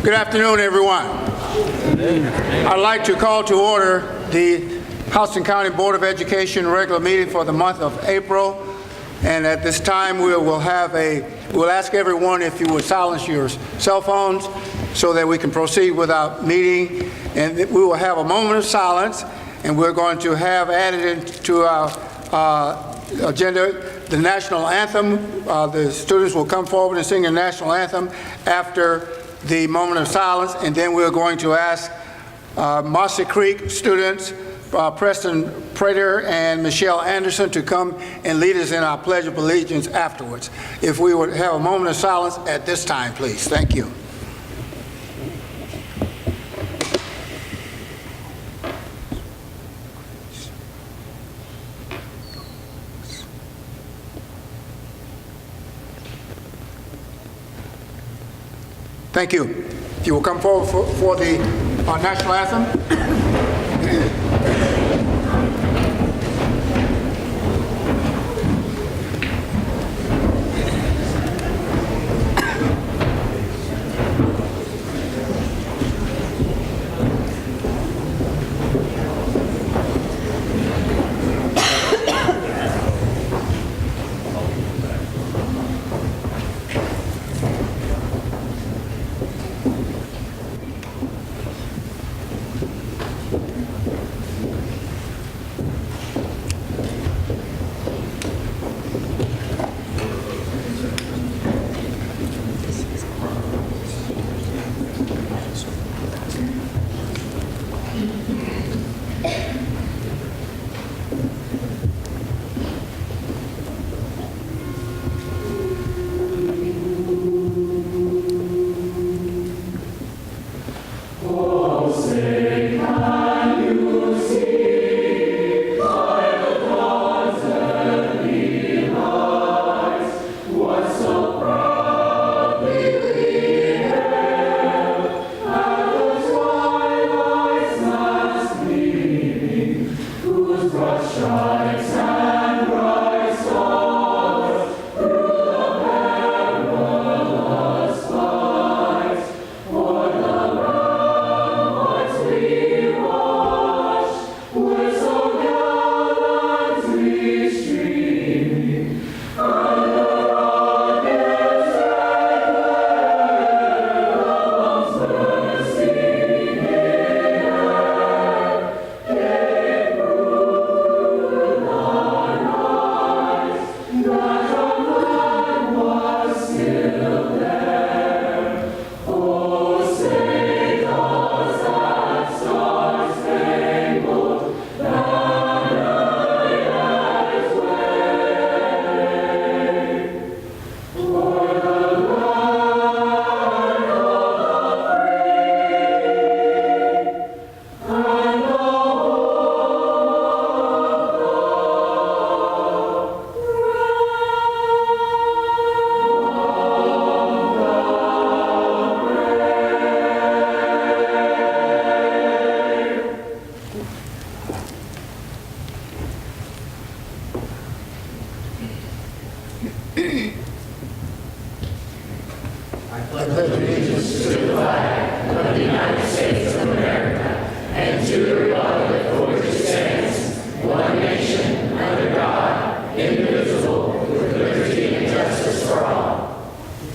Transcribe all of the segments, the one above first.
Good afternoon, everyone. I'd like to call to order the Houston County Board of Education regular meeting for the month of April. And at this time, we'll ask everyone if you would silence your cell phones so that we can proceed with our meeting. And we will have a moment of silence, and we're going to have added into our agenda the national anthem. The students will come forward and sing the national anthem after the moment of silence, and then we're going to ask Mossy Creek students, Preston Prater and Michelle Anderson, to come and lead us in our Pledge of Allegiance afterwards. If we would have a moment of silence at this time, please. Thank you. Thank you. If you will come forward for the national anthem.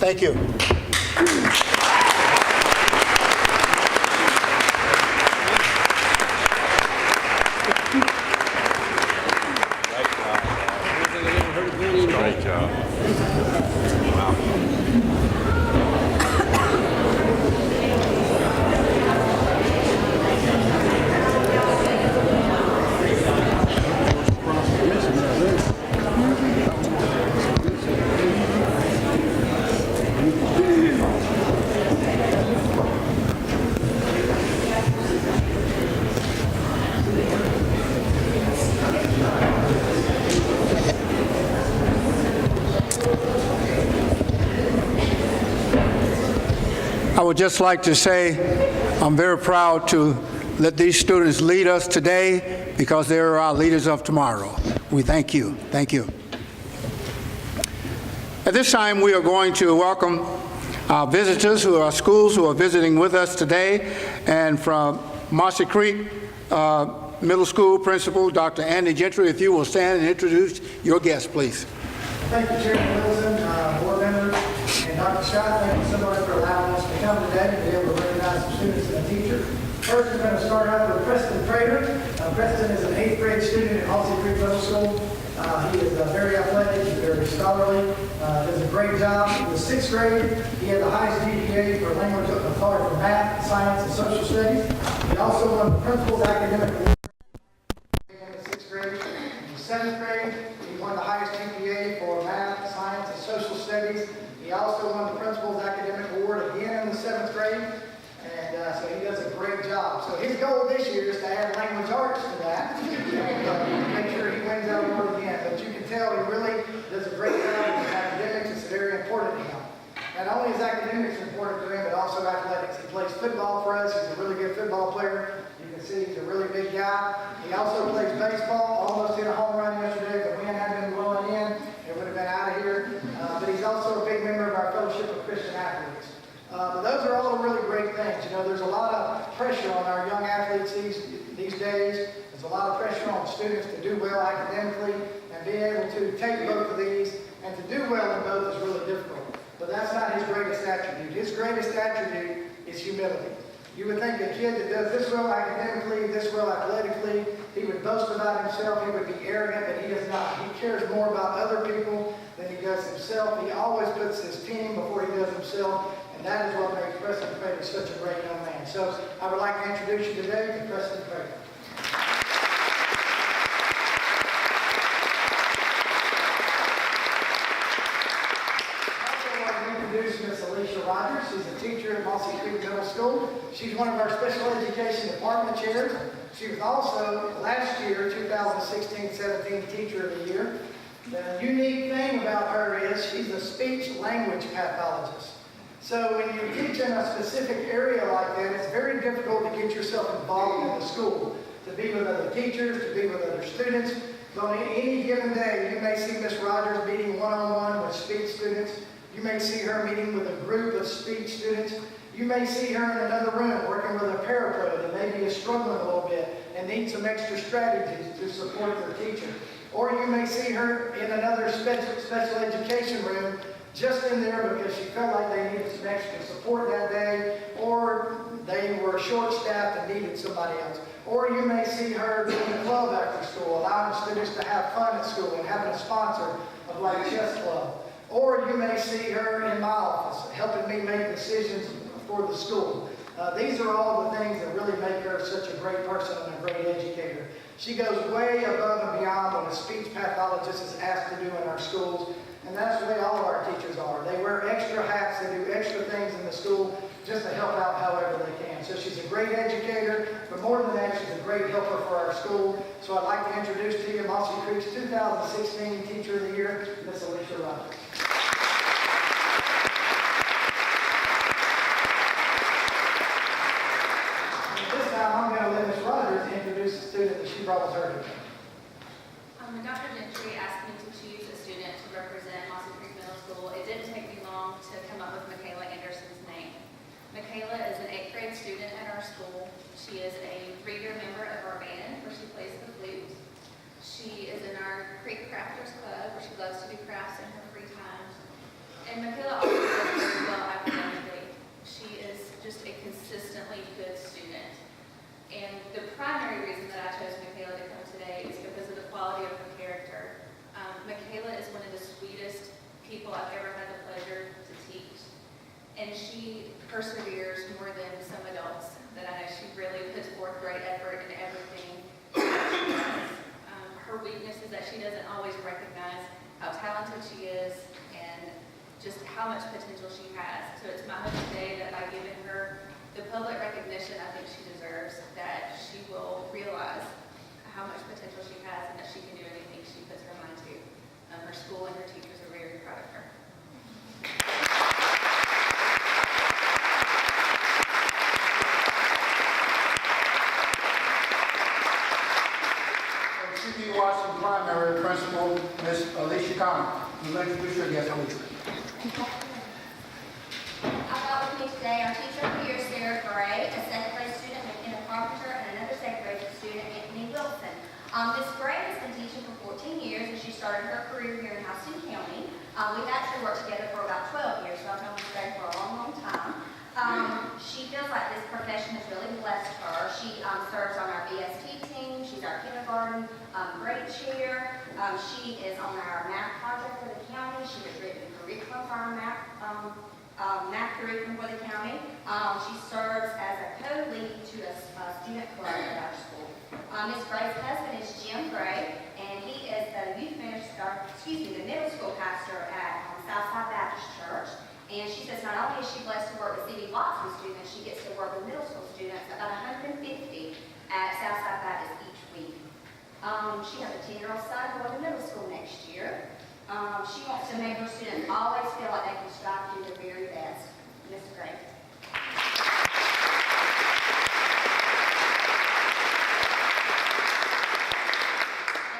Thank you. Great job. Wow. I would just like to say I'm very proud to let these students lead us today because they're our leaders of tomorrow. We thank you. Thank you. At this time, we are going to welcome our visitors who are schools who are visiting with us today, and from Marcy Creek Middle School Principal, Dr. Andy Gentry. If you will stand and introduce your guest, please. Thank you, Chairman Wilson, board members, and Dr. Scott. Thank you so much for allowing us to come today and be able to recognize some students and a teacher. First, we're going to start out with Preston Prater. Preston is an 8th grade student at Halsey Creek Middle School. He is very athletic, he's very scholarly, does a great job. In the 6th grade, he had the highest GPA for language for math, science, and social studies. He also won the Principal's Academic Award in the 6th grade. In the 7th grade, he won the highest GPA for math, science, and social studies. He also won the Principal's Academic Award again in the 7th grade. And so he does a great job. So his goal this year is to add language arts to that and make sure he wins that award again. But you can tell he really does a great job with his academics. It's very important to him. Not only is academics important to him, but also athletics. He plays football for us. He's a really good football player. You can see he's a really big guy. He also plays baseball. Almost hit a home run yesterday. The wind had been blowing in. It would have been out of here. But he's also a big member of our Fellowship of Christian Athletes. But those are all really great things. You know, there's a lot of pressure on our young athletes these days. There's a lot of pressure on students to do well academically, and being able to take both of these and to do well in both is really difficult. But that's not his greatest attribute. His greatest attribute is humility. You would think a kid that does this well academically, this well athletically, he would boast about himself, he would be arrogant, but he is not. He cares more about other people than he does himself. He always puts his team before he does himself. And that is what makes Preston Prater such a great young man. So I would like to introduce you today to Preston Prater. I also want to introduce Miss Alicia Rogers. She's a teacher at Mossy Creek Middle School. She's one of our special education department chairs. She was also last year, 2016-17 Teacher of the Year. The unique thing about her is she's a speech language pathologist. So when you teach in a specific area like that, it's very difficult to get yourself involved in the school, to be with other teachers, to be with other students. But on any given day, you may see Miss Rogers meeting one-on-one with speech students. You may see her meeting with a group of speech students. You may see her in another room working with a parapro that maybe is struggling a little bit and needs some extra strategies to support their teacher. Or you may see her in another special education room just in there because she felt like they needed some extra support that day, or they were short-staffed and needed somebody else. Or you may see her doing a club after school, allowing students to have fun at school and having a sponsor of like chess club. Or you may see her in my office helping me make decisions for the school. These are all the things that really make her such a great person and a great educator. She goes way above and beyond what a speech pathologist is asked to do in our schools. And that's the way all of our teachers are. They wear extra hats, they do extra things in the school just to help out however they can. So she's a great educator, but more than that, she's a great helper for our school. So I'd like to introduce to you Mossy Creek's 2016 Teacher of the Year, Miss Alicia Rogers. This time I'm going to let Miss Rogers introduce the student that she brought with her today. Dr. Gentry asked me to choose a student to represent Mossy Creek Middle School. It didn't take me long to come up with Michaela Anderson's name. Michaela is an 8th grade student at our school. She is a 3-year member of our band where she plays the flute. She is in our Creek Crafters Club where she loves to do crafts in her free time. And Michaela also does very well academically. She is just a consistently good student. And the primary reason that I chose Michaela to come today is because of the quality of her character. Michaela is one of the sweetest people I've ever had the pleasure to teach. And she perseveres more than some adults that I know. She really puts forth great effort in everything that she does. Her weakness is that she doesn't always recognize how talented she is and just how much potential she has. So it's my hope today that by giving her the public recognition I think she deserves, that she will realize how much potential she has and that she can do anything she puts her mind to. Her school and her teachers are very proud of her. HCBOE Washington Primary Principal, Ms. Alicia Connor. Will you introduce your guest, Alicia? me today are teacher of the year Sarah Gray, a second grade student McKenna Carpenter, and another second grade student Anthony Wilson. Miss Gray has been teaching for 14 years, and she started her career here in Houston County. We've actually worked together for about 12 years, so I've known Miss Gray for a long, long time. She feels like this profession has really blessed her. She serves on our VST team. She's our kindergarten grade chair. She is on our math project for the county. She has written curriculum for our math curriculum for the county. She serves as a co-lead to a student club at our school. Ms. Gray's husband is Jim Gray, and he is the the middle school pastor at Southside Baptist Church. And she says not only is she blessed to work with C.B. Watson students, she gets to work with middle school students, about 150 at Southside Baptist each week. She has a 10-year-old son going to middle school next year. She wants to make her students always feel like they can strive to do their very best. Ms. Gray. And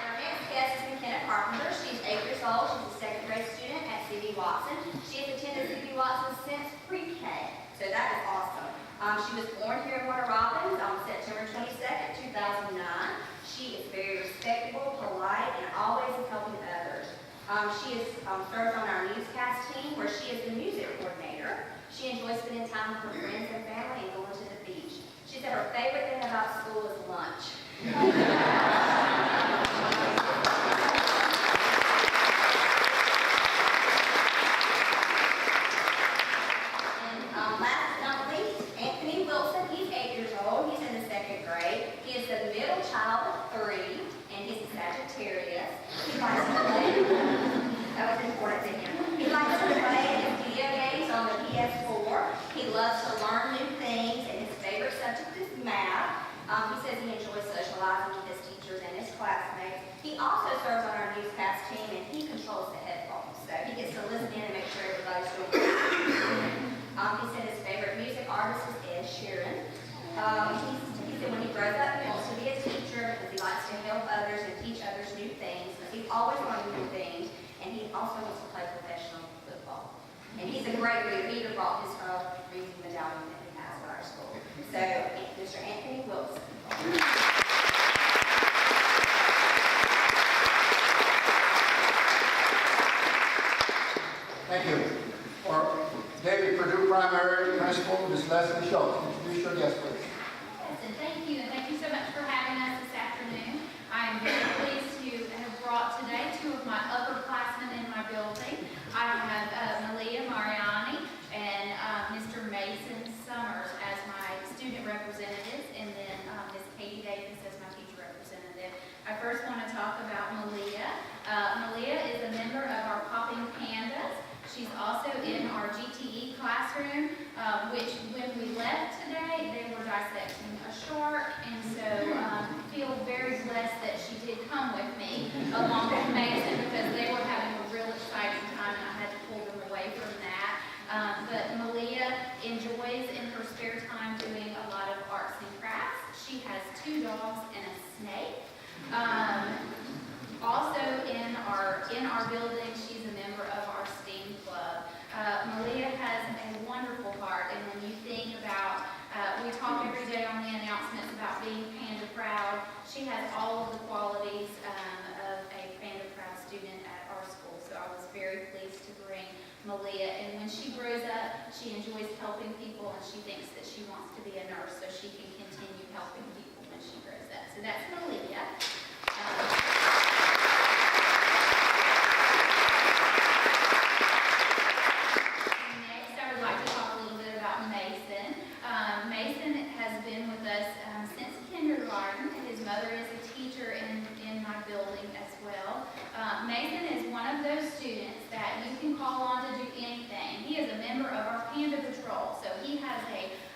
our next guest is McKenna Carpenter. She's 8 years old. She's a second grade student at C.B. Watson. She has attended C.B. Watson since pre-K, so that is awesome. She was born here in Warner Robins on September 22nd, 2009. She is very respectable, polite, and always is helping others. She serves on our newscast team, where she is the music coordinator. She enjoys spending time with her friends and family and going to the beach. She said her favorite thing about school is lunch. Last but not least, Anthony Wilson. He's 8 years old. He's in the second grade. He is the middle child of 3, and he's a Sagittarius. He likes to play. That was important to him. He likes to play his video games on the PS4. He loves to learn new things, and his favorite subject is math. He says he enjoys socializing with his teachers and his classmates. He also serves on our newscast team, and he controls the headphones, so he gets to listen in and make sure everybody's doing good. He said his favorite music artist is Ed Sheeran. He said when he grows up, he wants to be a teacher because he likes to help others and teach others new things. So he's always learning new things, and he also wants to play professional football. And he's a great reader. He even brought his reading medallion that he has at our school. So, Mr. Anthony Wilson. Thank you. For David Purdue Primary Principal, Ms. Leslie Schultz. Introduce your guest, please. Yes, and thank you so much for having us this afternoon. I am very pleased to have brought today 2 of my upperclassmen in my building. I have Malia Mariani and Mr. Mason Summers as my student representatives, and then Ms. Katie Davis as my teacher representative. I first want to talk about Malia. Malia is a member of our Popping Pandas. She's also in our GTE classroom, which when we left today, they were dissecting a shark, and so feel very blessed that she did come with me along with Mason because they were having a real exciting time, and I had to pull them away from that. But Malia enjoys in her spare time doing a lot of arts and crafts. She has 2 dogs and a snake. Also in our building, she's a member of our STEAM club. Malia has a wonderful heart, and when you think about, we talk every day on the announcements about being Panda Proud. She has all of the qualities of a Panda Proud student at our school, so I was very pleased to bring Malia. And when she grows up, she enjoys helping people, and she thinks that she wants to be a nurse so she can continue helping people when she grows up. So that's Malia. Next, I would like to talk a little bit about Mason. Mason has been with us since kindergarten. His mother is a teacher in my building as well. Mason is one of those students that you can call on to do anything. He is a member of our Panda Patrol, so he has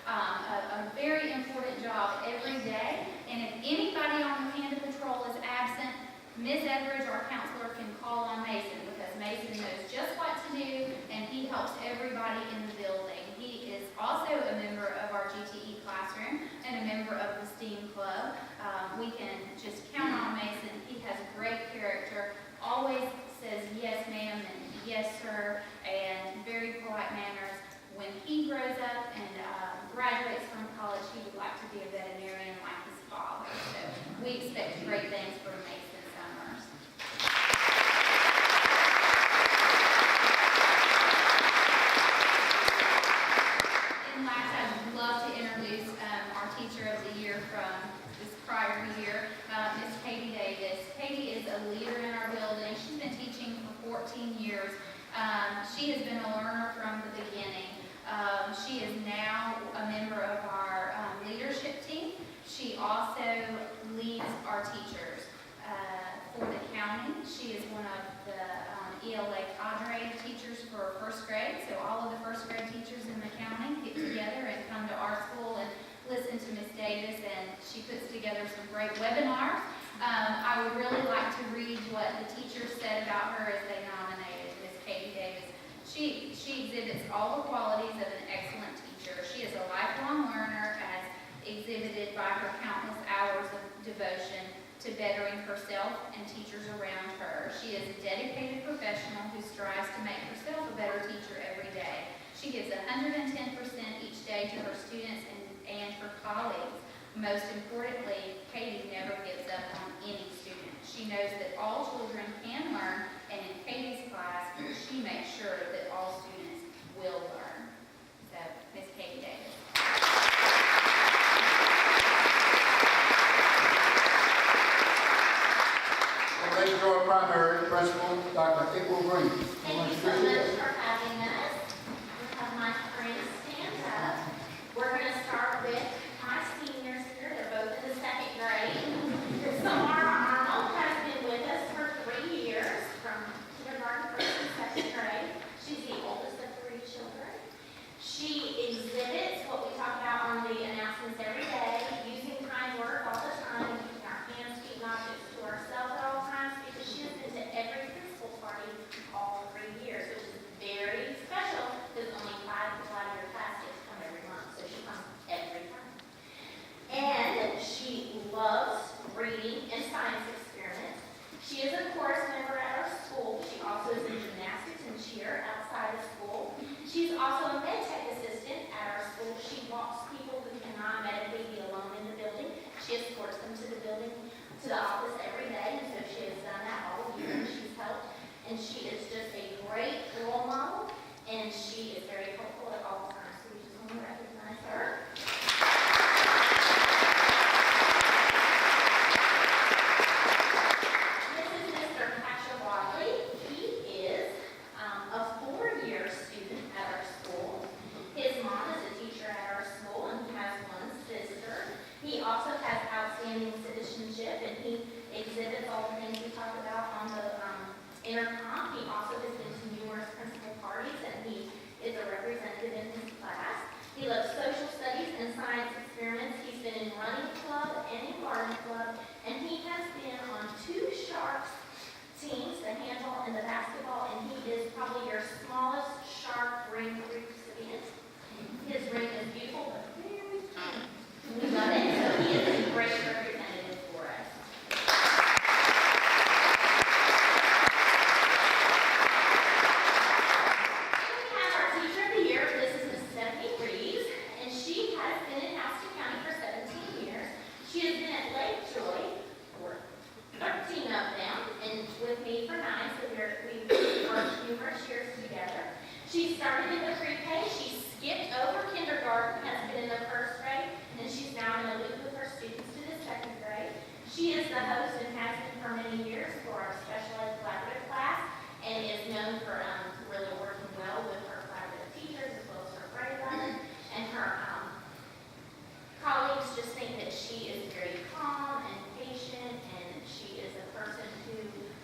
a very important job every day. And if anybody on the Panda Patrol is absent, Ms. Everidge, our counselor, can call on Mason because Mason knows just what to do, and he helps everybody in the building. He is also a member of our GTE classroom and a member of the STEAM club. We can just count on Mason. He has great character, always says yes ma'am and yes sir, and very polite manners. When he grows up, 14 years. She has been a learner from the beginning. She is now a member of our leadership team. She also leads our teachers for the county. She is one of the ELA cadre teachers for first grade. So all of the first grade teachers in the county get together and come to our school and listen to Ms. Davis, and she puts together some great webinars. I would really like to read what the teachers said about her as they nominated Ms. Katie Davis. She exhibits all the qualities of an excellent teacher. She is a lifelong learner, as exhibited by her countless hours of devotion to bettering herself and teachers around her. She is a dedicated professional who strives to make herself a better teacher every day. She gives 110% each day to her students and her colleagues. Most importantly, Katie never gives up on any student. She knows that all children can learn, and in Katie's class, she makes sure that all students will learn. So, Ms. Katie Davis. Lake Shore Primary Principal, Dr. April Green. Thank you so much for having us. We'll have my friends stand up. We're going to start with my seniors here. They're both in the second grade. Samara Arnold has been with us for 3 years, from kindergarten, first and second grade. She's the oldest of 3 children. She exhibits what we talk about on the announcements every day, using kind words all the time, keeping our hands, feet, and objects to ourselves at all times, because she has been to every principal party all 3 years, which is very special, because only 5 people out of your class get to come every month, so she comes every time. And she loves reading and science experiments. She is a chorus member at our school. She also is in gymnastics and cheer outside of school. She's also a med tech assistant at our school. She walks people who cannot medically be alone in the building. She escorts them to the building, to the office every day, and so she has done that all year, and she's helped. And she is just a great role model, and she is very helpful at all times. So we just want to recognize her. This is Mr. Patrick Wadley. He is a 4-year student at our school. His mom is a teacher at our school, and he has one sister. He also has outstanding citizenship, and he exhibits all the things we talk about on the intercom. He also has been to numerous principal parties, and he is a representative in his class. He loves social studies and science experiments. He's been in running club and in garden club, and he has been on 2 Sharks teams, the handball and the basketball, and he is probably your smallest Shark ring recipient. His ring is beautiful, but very tiny. We love it, so he is a great representative for us. Then we have our Teacher of the Year. This is Miss Stephanie Reeves, and she has been in Houston County for 17 years. She has been at Lake Joy for 13 of them, and with me for 9, so we've worked numerous years together. She started in the pre-K. She skipped over kindergarten, has been in the first grade, and she's now in a loop with her students to the second grade. She is the host and has been for many years for our special ed collaborative class, and is known for really working well with her collaborative teachers as well as her grade level. And her colleagues just think that she is very calm and patient, and she is a person who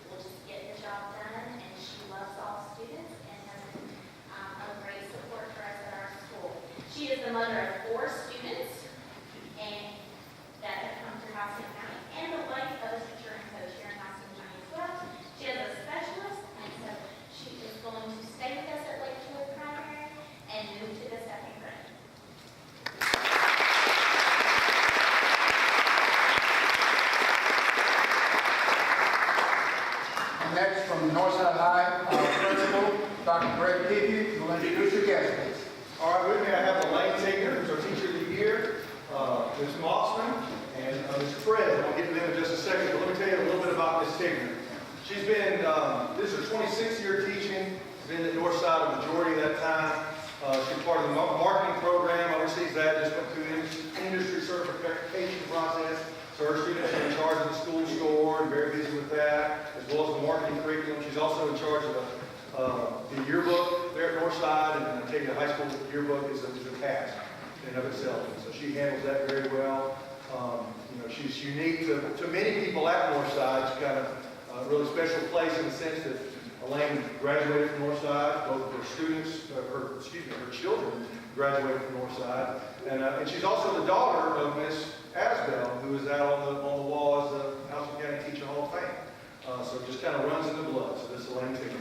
will just get the job done, and she loves all students and has been a great support for us at our school. She is the mother of 4 students and that have come through Houston County, and the wife of a teacher and coach here in Houston County as well. She is a specialist, and so she is going to stay with us at Lake Joy Primary and move to the second grade. Next, from Northside High, our principal, Dr. Greg Peavy, who will introduce your guest, please. All right, with me I have Elaine Tigner, who's our Teacher of the Year, Ms. Mossman, and Mr. Fred. I'll get to them in just a second, but let me tell you a little bit about Ms. Tigner. She's been, this is her 26th year teaching, been at Northside a majority of that time. She's part of the marketing program, oversees that, just went through the industry certification process. So her students are in charge of the school store and very busy with that, as well as the marketing curriculum. She's also in charge of the The yearbook there at Northside, and I tell you, the high school yearbook is a task in and of itself. And so she handles that very well. She's unique to many people at Northside. It's kind of a really special place in the sense that Elaine graduated from Northside. Both of her students, her children graduated from Northside. And she's also the daughter of Miss Asbell, who is out on the wall as the Houston County Teacher Hall of Fame. So it just kind of runs in the blood. So this is Elaine Tinker.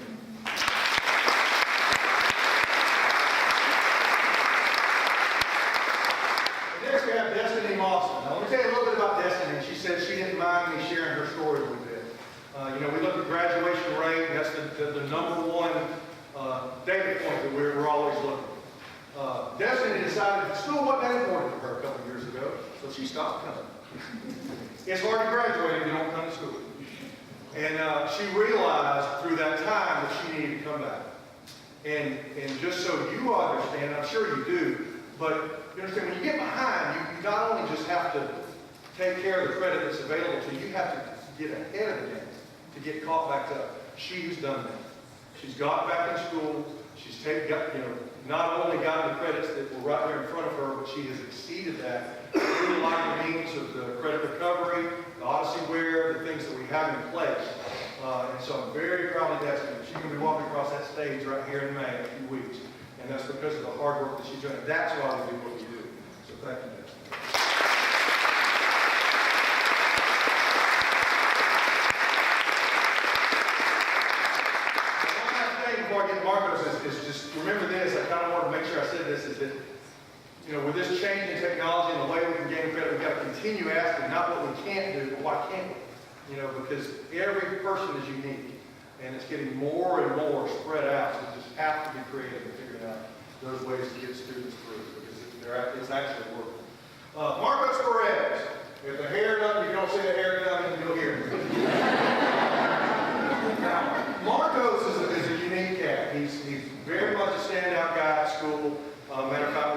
Next we have Destiny Mawson. Now let me tell you a little bit about Destiny. She said she didn't mind me sharing her story a little bit. We look at graduation rate. That's the number one data point that we're always looking at. Destiny decided that school wasn't that important to her a couple years ago, so she stopped coming. It's hard to graduate if you don't come to school. And she realized through that time that she needed to come back. And just so you understand, I'm sure you do, but you understand, when you get behind, you not only just have to take care of the credit that's available to you, you have to get ahead of the game to get caught back up. She's done that. She's got back in school. She's not only gotten the credits that were right there in front of her, but she has exceeded that through the like means of the credit recovery, the Odyssey-ware, the things that we have in place. And so I'm very proud of Destiny. She's going to be walking across that stage right here in May in a few weeks. And that's because of the hard work that she's doing. That's why we do what we do. So thank you, Destiny. One last thing before I get to Marcos is just remember this. I kind of want to make sure I said this, is that with this change in technology and the way we can gain credit, we've got to continue asking not what we can't do, but why can't we? Because every person is unique, and it's getting more and more spread out. So we just have to be creative and figuring out those ways to get students through, because it's actually working. Marcos Perez. If the hair doesn't, you don't see the hair coming, you'll hear it. Now, Marcos is a unique cat. He's very much a standout guy at school. Matter of fact,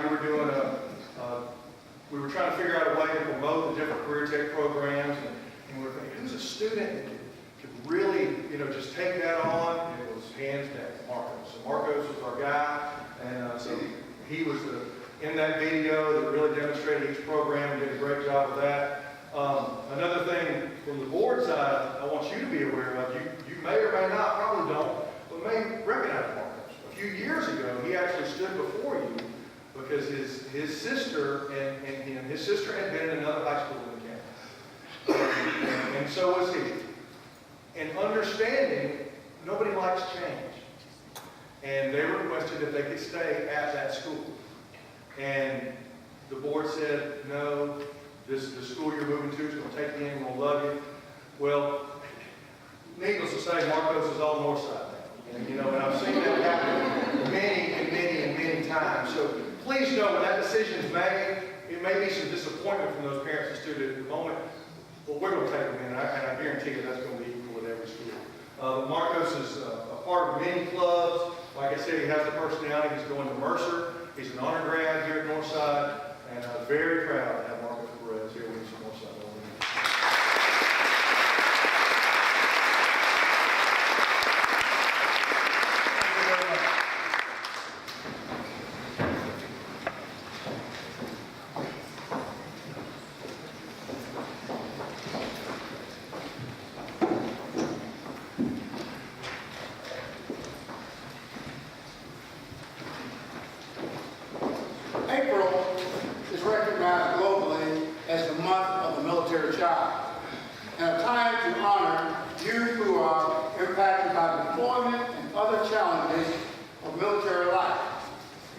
we were trying to figure out a way to promote the different career tech programs, and we were thinking, who's a student that could really, just take that on? And it was hands down Marcos. So Marcos was our guy, and so he was in that video that really demonstrated each program and did a great job of that. Another thing from the board side, I want you to be aware of, you may or may not, probably don't, but may recognize Marcos. A few years ago, he actually stood before you because his sister and his sister had been in another high school in the county. And so was he. And understanding, nobody likes change. And they requested if they could stay at that school. And the board said, no, the school you're moving to is going to take you in, we're going to love you. Well, needless to say, Marcos is all Northside now. And I've seen that happen many times. So please know when that decision is made, it may be some disappointment from those parents and students at the moment, but we're going to take them in, and I guarantee you that's going to be equal with every school. Marcos is a part of many clubs. Like I said, he has the personality. He's going to Mercer. He's an honor grad here at Northside, and I'm very proud to have Marcos Perez here with us at Northside. April is recognized globally as the month of the military child, and a time to honor youth who are impacted by deployment and other challenges of military life.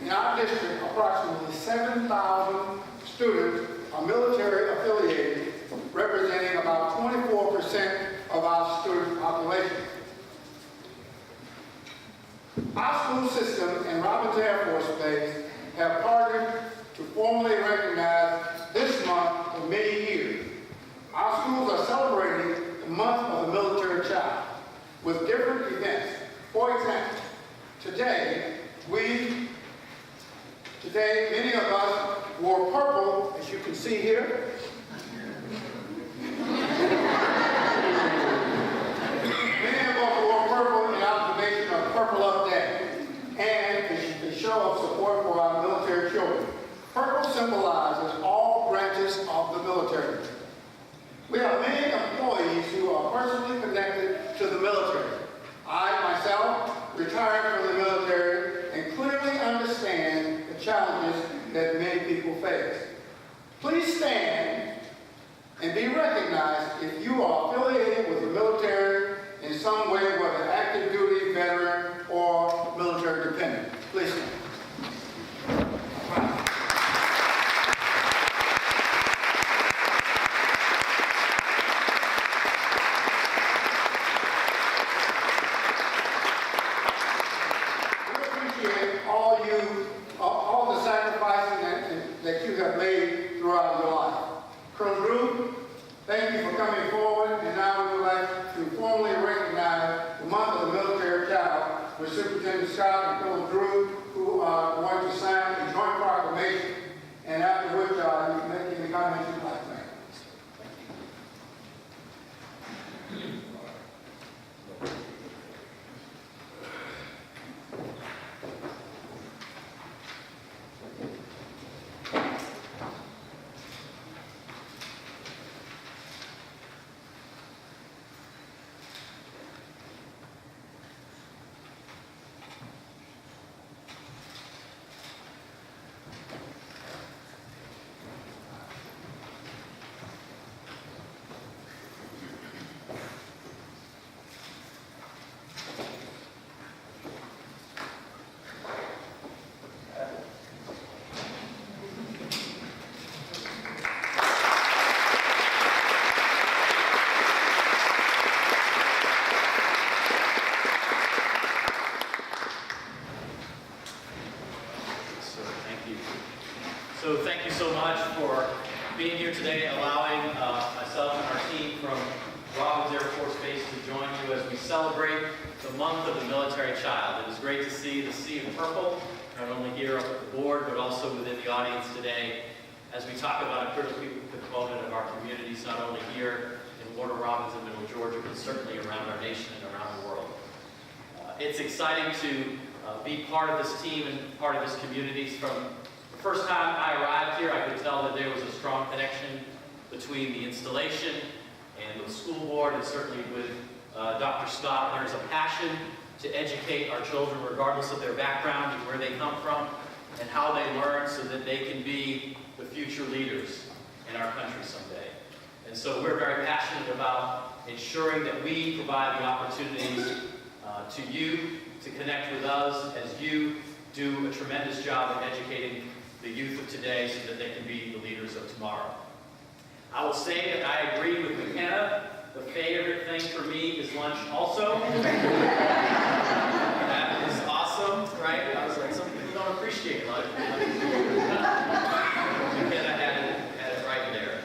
In our district, approximately 7,000 students are military affiliated, representing about 24% of our student population. Our school system and Robins Air Force Base have partnered to formally recognize this month for many years. Our schools are celebrating the month of the military child with different events. For example, today many of us wore purple, as you can see here. Many of us wore purple in observation of Purple Up military. We have many employees who are personally connected to the military. I, myself, retired from the military and clearly understand the challenges that many people face. Please stand and be recognized if you are affiliated with the military in some way, whether active duty, veteran, or military dependent. Please stand. All the sacrifices that you have made throughout your life. Colonel Drew, thank you for coming forward, and now we would like to formally recognize the month of the military child with Superintendent Scott and Colonel Drew, who are going to sign a joint proclamation, and after which you can make any comments you'd like to make. So thank you so much for being here today, allowing myself and our team from Robins Air Force Base to join you as we celebrate the month of the military child. It is great to see the sea of purple, not only here up at the board, but also within the audience today, as we talk about a critical component of our communities, not only here in Warner Robins and Middle Georgia, but certainly around our nation and around the world. It's exciting to be part of this team and part of this community. From the first time I arrived here, I could tell that there was a strong connection between the installation and the school board, and certainly with Dr. Scott. There's a passion to educate our children regardless of their background and where they come from and how they learn so that they can be the future leaders in our country someday. And so we're very passionate about ensuring that we provide the opportunities to you to connect with us as you do a tremendous job of educating the youth of today so that they can be the leaders of tomorrow. I will say that I agree with McKenna. The favorite thing for me is lunch also. That is awesome, right? I was like, some people don't appreciate lunch. McKenna had it right there.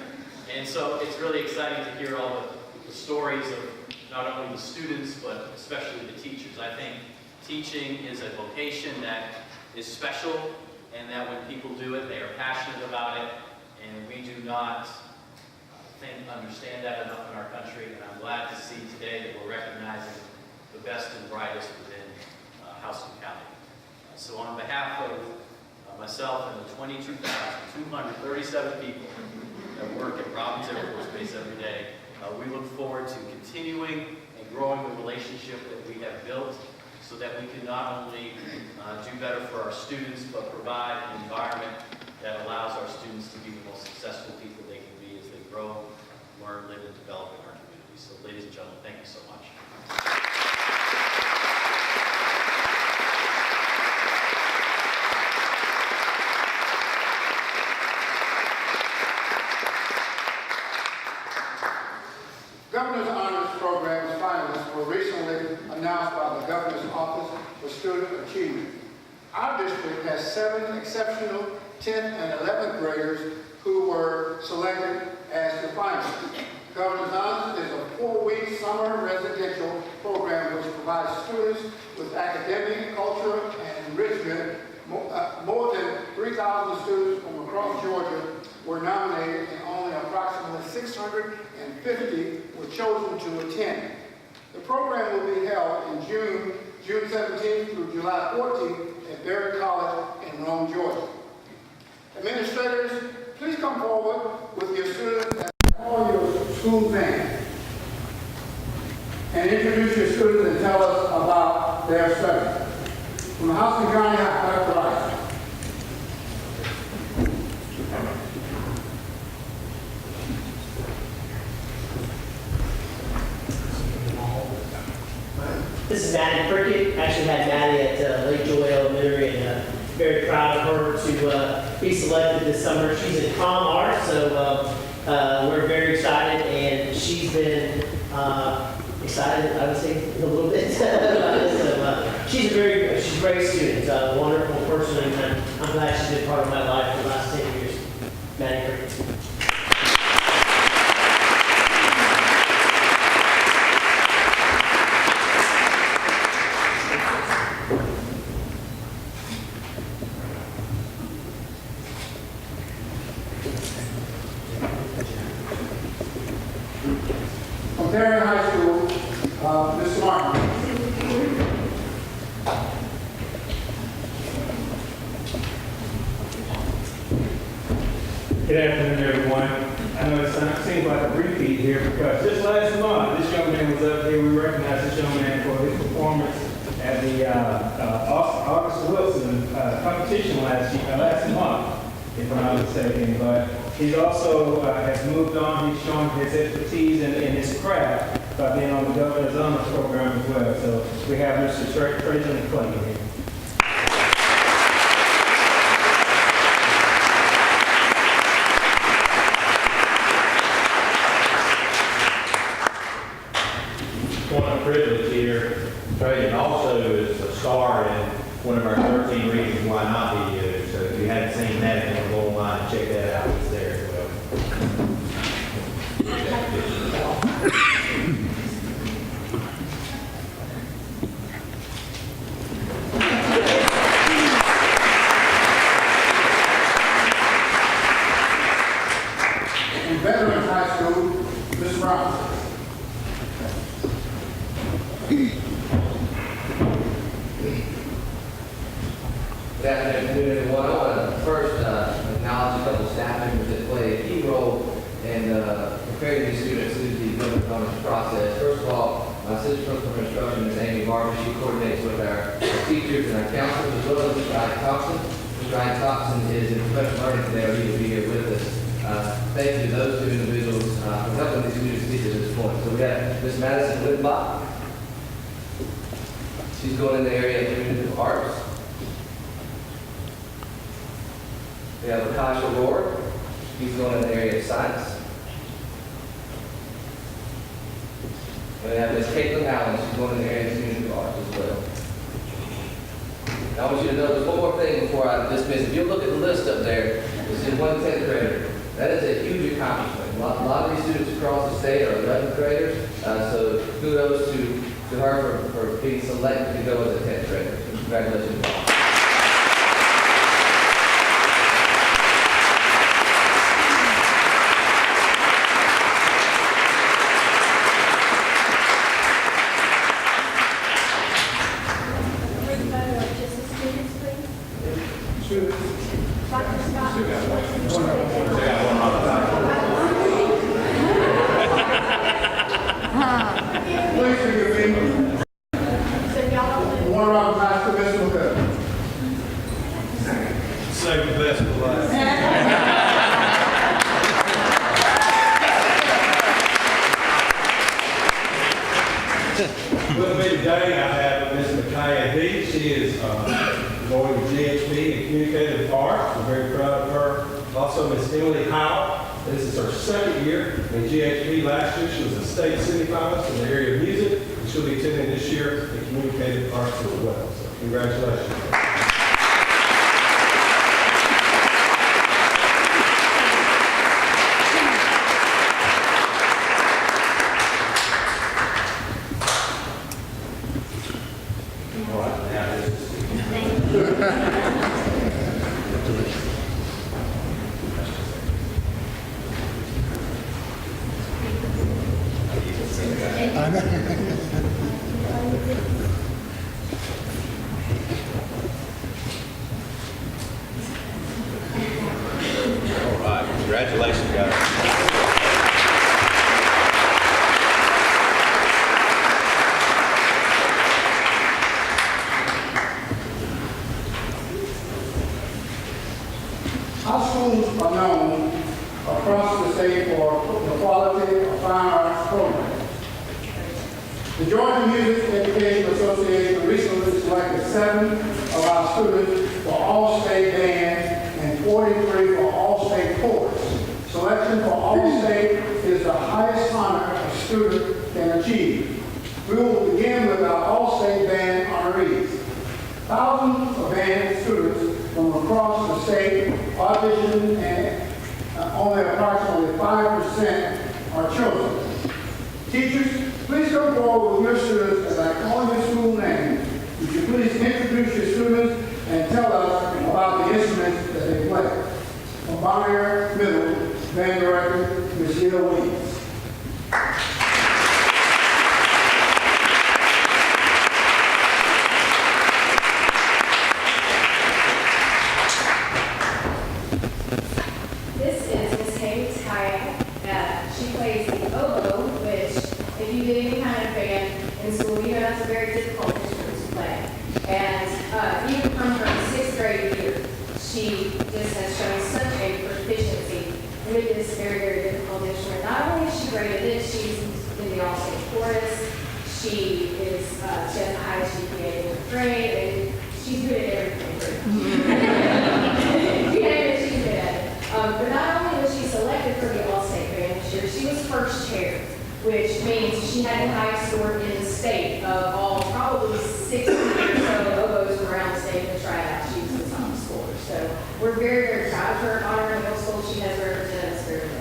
And so it's really exciting to hear all the stories of not only the students, but especially the teachers. I think teaching is a vocation that is special, and that when people do it, they are passionate about it, and we do not understand that enough in our country, and I'm glad to see today that we're recognizing the best and brightest within Houston County. So on behalf of myself and the 22,237 people that work at Robins Air Force Base every day, we look forward to continuing and growing the relationship that we have built so that we can not only do better for our students, but provide an environment that allows our students to be the most successful people they can be as they grow, learn, live, and develop in our community. So ladies and gentlemen, thank you so much. Governor's Honors Program's finalists were recently announced by the Governor's Office for Student Achievement. Our district has 7 exceptional 10th and 11th graders who were selected as the finalists. Governor's Honors is a 4-week summer residential program which provides students with academic, cultural, and enrichment. More than 3,000 students from across Georgia were nominated, and only approximately 650 were chosen to attend. The program will be held in June 17th through July 14th at Berry College in Rome, Georgia. Administrators, please come forward with your students and call your school name. And introduce your students and tell us about their studies. From Houston County, Dr. Rice. This is Maddie Prickett. Actually had Maddie at Lake Joy Elementary, and very proud of her to be selected this summer. She's in comm art, so we're very excited, and she's been excited, I would say, a little bit about this. So, she's a great student, a wonderful person, and I'm glad she's been part of my life for the last 10 years. Maddie Prickett. Ontario High School, Mr. Martin. Good afternoon, everyone. I know it seems like a repeat here because just last month, this young man was up here. We recognized this young man for his performance at the August Wilson competition last month, if I'm not mistaken. But he's also has moved on. He's shown his expertise in his craft by being on the Governor's Honors Program as well. So we have Mr. Trajan Clayton here. Privilege here. Trajan also is a star in one of our 13 reasons why not be used. So if you haven't seen that, you want to go online and check that out. It's there as well. In Veterans High School, Ms. Robinson. Good afternoon, everyone. I want to first acknowledge a couple of staff members that play a key role in preparing these students through the Governor's Honors process. First of all, my assistant principal for instruction is Amy Barber. She coordinates with our teachers and our counselors, as well as Mr. Ryan Thompson. Mr. Ryan Thompson is in professional learning today, or he will be here with us. Thank you to those two individuals for helping these students get to this point. So we have Ms. Madison Whitlock. She's going in the area of community arts. We have Akasha Rohr. He's going in the area of science. And we have Ms. Caitlin Allen. She's going in the area of community arts as well. Now, I want you to know there's one more thing before I dismiss. If you look at the list up there, it's in 1 10th grader. That is a huge accomplishment. A lot of these students across the state are 11th graders. So kudos to her for being selected to go as a 10th grader. Congratulations. Please forgive me. Warner Robins High School, Mr. McCutcheon. Save the best for last. With me today, I have Ms. Micaiah D. She is going to GHB in Communicative Arts. We're very proud of her. Also, Ms. Emily Howell. This is her second year in GHB. Last year, she was a state semifinalist in the area of music. And she'll be attending this year in Communicative Arts as well. So, congratulations. All right. Congratulations, guys. Our schools are known across the state for the quality of fine arts programs. The Georgia Music Education Association recently selected 7 of our students for All-State Band and 43 for All-State Chorus. Selection for All-State is the highest honor a student can achieve. We will begin with our All-State Band honorees. Thousands of band students from across the state auditioned, and only approximately 5% are chosen. Teachers, please come forward with your students as I call your school name. Would you please introduce your students and tell us about the instruments that they play? From Bonnier Middle, Band Director, Ms. Hill Williams. This is Miss Haley Kayak. She plays the oboe, which, if you did any kind of band in school, you know that's a very difficult instrument to play. And even from her 6th grade year, she just has shown such a proficiency with this very, very difficult instrument. Not only is she great at it, she's in the All-State Chorus. She has the highest GPA in her grade, and she's good at everything. You name it, she's good at it. But not only was she selected for the All-State Band this year, she was first chair, which means she had the highest score in the state of all probably 60 or so oboes from around the state that tried out. She was the top scorer. So we're very, very proud of her. Honor in middle school, she has represented us very well.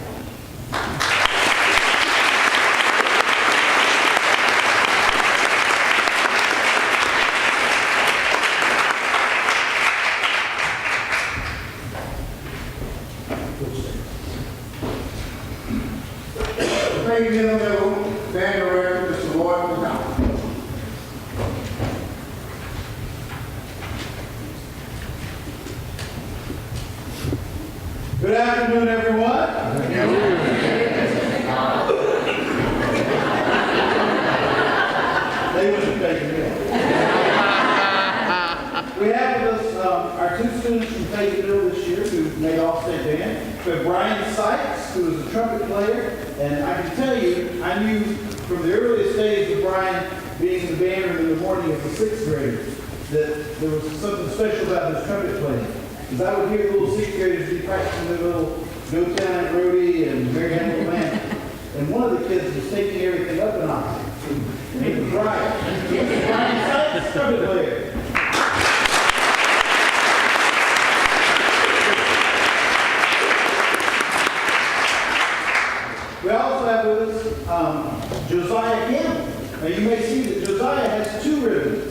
Playing in the middle, Band Director, Mr. Lloyd McDonald. Good afternoon, everyone. They wouldn't take it. We have with us our 2 students from Fayetteville Middle this year who made All-State Band. We have Brian Sykes, who is a trumpet player, and I can tell you, I knew from the earliest days of Brian being in the band room in the morning as a 6th grader that there was something special about his trumpet playing. Because I would hear little 6th graders be practicing their little Go Town and Rhodey and Mary Hamilton Land. And one of the kids was taking everything up an octave. And he was Brian. Brian Sykes, trumpet player. We also have with us Josiah Campbell. Now you may see that Josiah has 2 ribbons.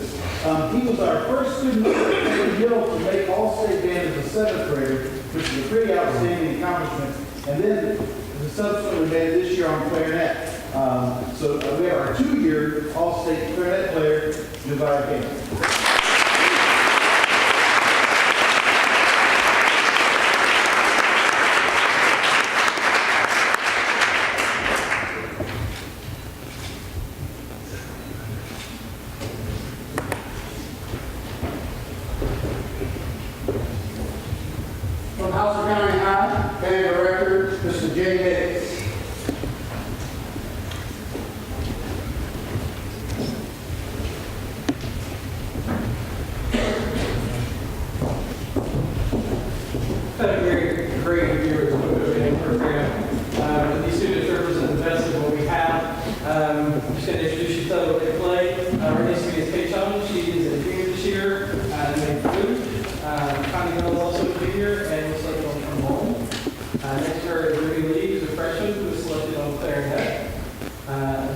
He was our first student in the middle to make All-State Band as a 7th grader, which is a pretty outstanding accomplishment. And then subsequently made it this year on clarinet. So we have our 2-year All-State clarinet player, Josiah Campbell. From House County High, Band Director, Mr. Jay Hicks. Had a great year with the band program. These students represent the best of what we have. I'm just going to introduce you to what they play. Our next speaker is Kate Chung. She is a junior this year and made flute. Connie Hill is also a junior and was selected on trombone. Next to her is Ruby Lee, who's a freshman, who was selected on clarinet.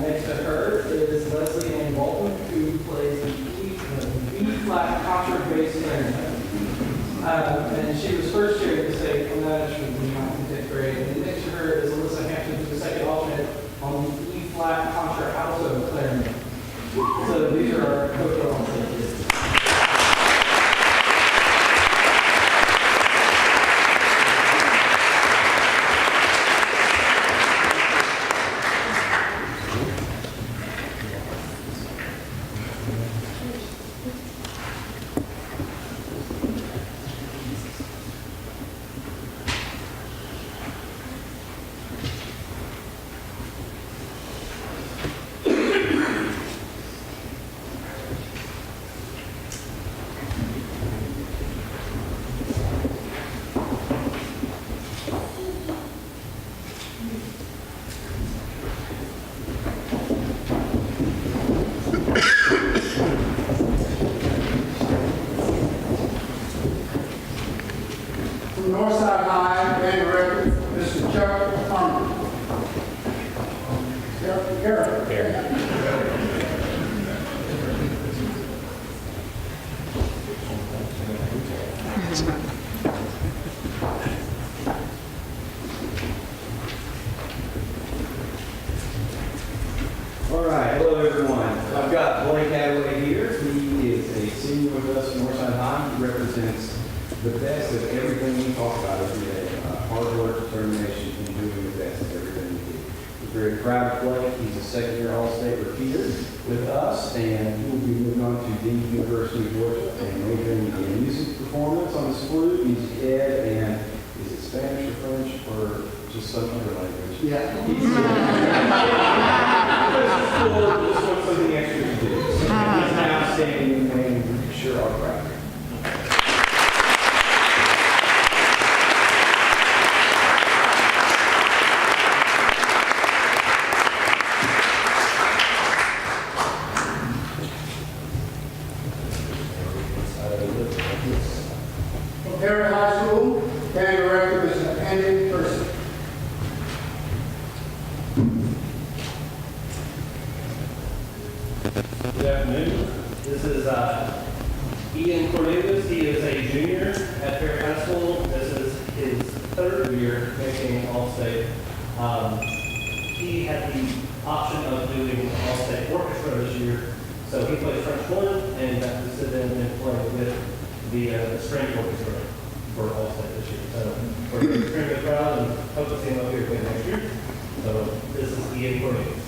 Next to her is Leslie Ann Walton, who plays the E-flat concert bass clarinet. And she was first chair in the state on that instrument in 9th and 10th grade. And then next to her is Alyssa Hampton, who's the second alternate on the E-flat concert alto clarinet. So these are our co-co kids. All right, hello everyone. I've got Blake Hadaway here. He is a senior with us at Northside High. He represents the best of everything we talk about every day. Hard work, determination, and doing the best of everything we do. We're very proud of Blake. He's a second-year All-State repeater with us, and he will be moving on to the University of Georgia and majoring in music performance on his flute, music ed, and is it Spanish or French or just some other language? Yeah. Just want something extra to do. So he's an outstanding and we sure are proud. From Perry High School, band director is Andy Person. Good afternoon. This is Ian Cornelius. He is a junior at Perry High School. This is his third year making All-State. He had the option of doing All-State orchestra this year, so he played French horn and got to sit in and play with the string orchestra for All-State this year. So we're extremely proud and hope to see him up here again next year. So this is Ian Cornelius.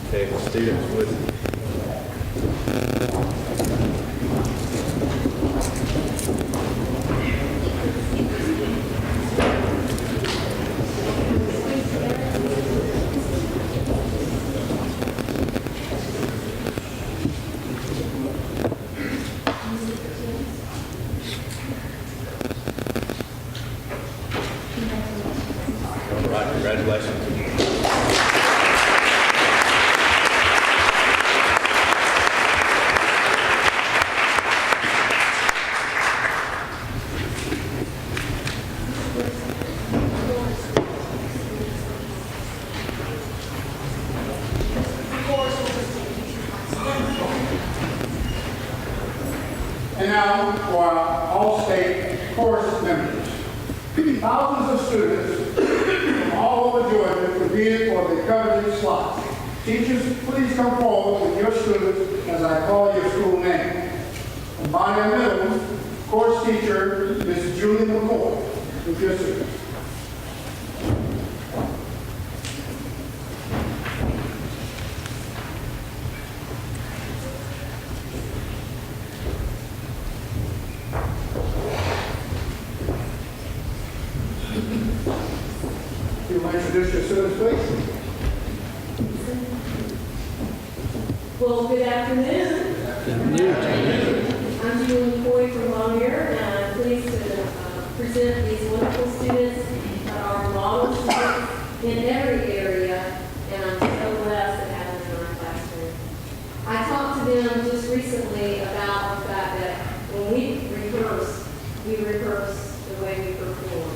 Okay, students with all right, congratulations. And now for our All-State chorus members. Thousands of students from all over Georgia competed for the coveted slots. Teachers, please come forward with your students as I call your school name. From Bonnier Middle, course teacher, Ms. Julie McCoy, with your students. You want to introduce your students, please? Well, good afternoon. I'm Julie McCoy from Longyear, and I'm pleased to present these wonderful students that are model students in every area, and I'm so blessed to have them in our classroom. I talked to them just recently about the fact that when we rehearse the way we perform.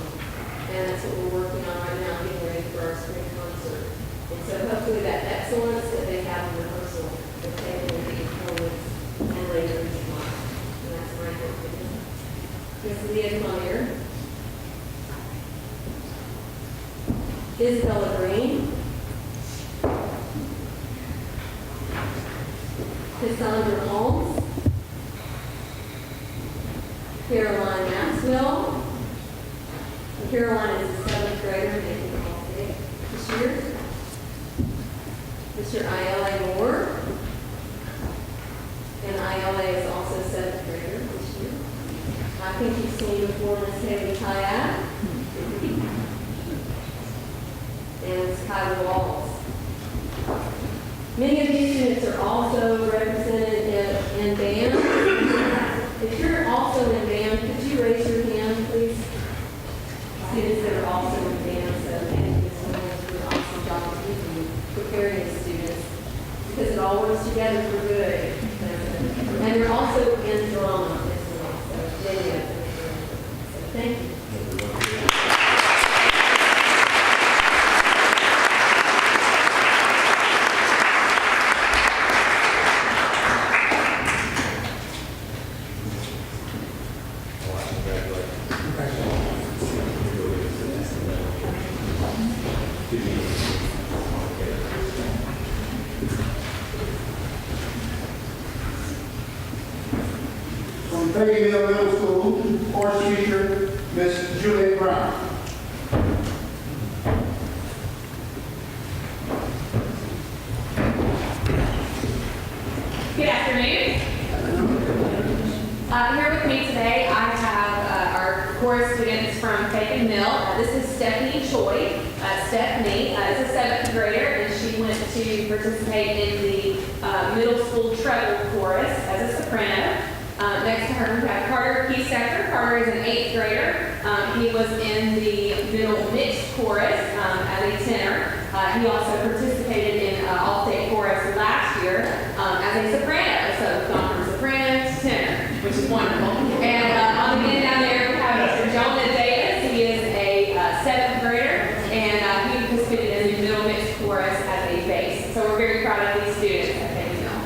And that's what we're working on right now, getting ready for our spring concert. And so hopefully that excellence that they have in rehearsal will take into the performance and later in life. And that's my hope for them. Miss Leah Collier, Isabella Green, Cassandra Holmes, Caroline Maxwell. Caroline is a 7th grader making All-State this year. Mr. I.L.A. Moore. And I.L.A. is also a 7th grader this year. I think you've seen before Miss Haley Kayak. And Ms. Kyla Walls. Many of these students are also represented in band. If you're also in band, could you raise your hand, please? Students that are also in band, so thank you so much for the awesome job that you do preparing the students, because it all works together for good. And they're also in drama as well, so many of them. So thank you. From Fayetteville Middle School, course teacher, Miss Juliet Brown. Good afternoon. Here with me today, I have our chorus students from Fayetteville Mill. This is Stephanie Choi. Stephanie is a 7th grader, and she went to participate in the middle school treble chorus as a soprano. Next to her, we have Carter Keystacker. Carter is an 8th grader. He was in the middle mixed chorus as a tenor. He also participated in all-state chorus last year as a soprano. So we've gone from soprano to tenor, which is wonderful. And on the end down there, we have Mr. Jonah Davis. He is a 7th grader, and he participated in the middle mixed chorus as a bass. So we're very proud of these students at Fayetteville.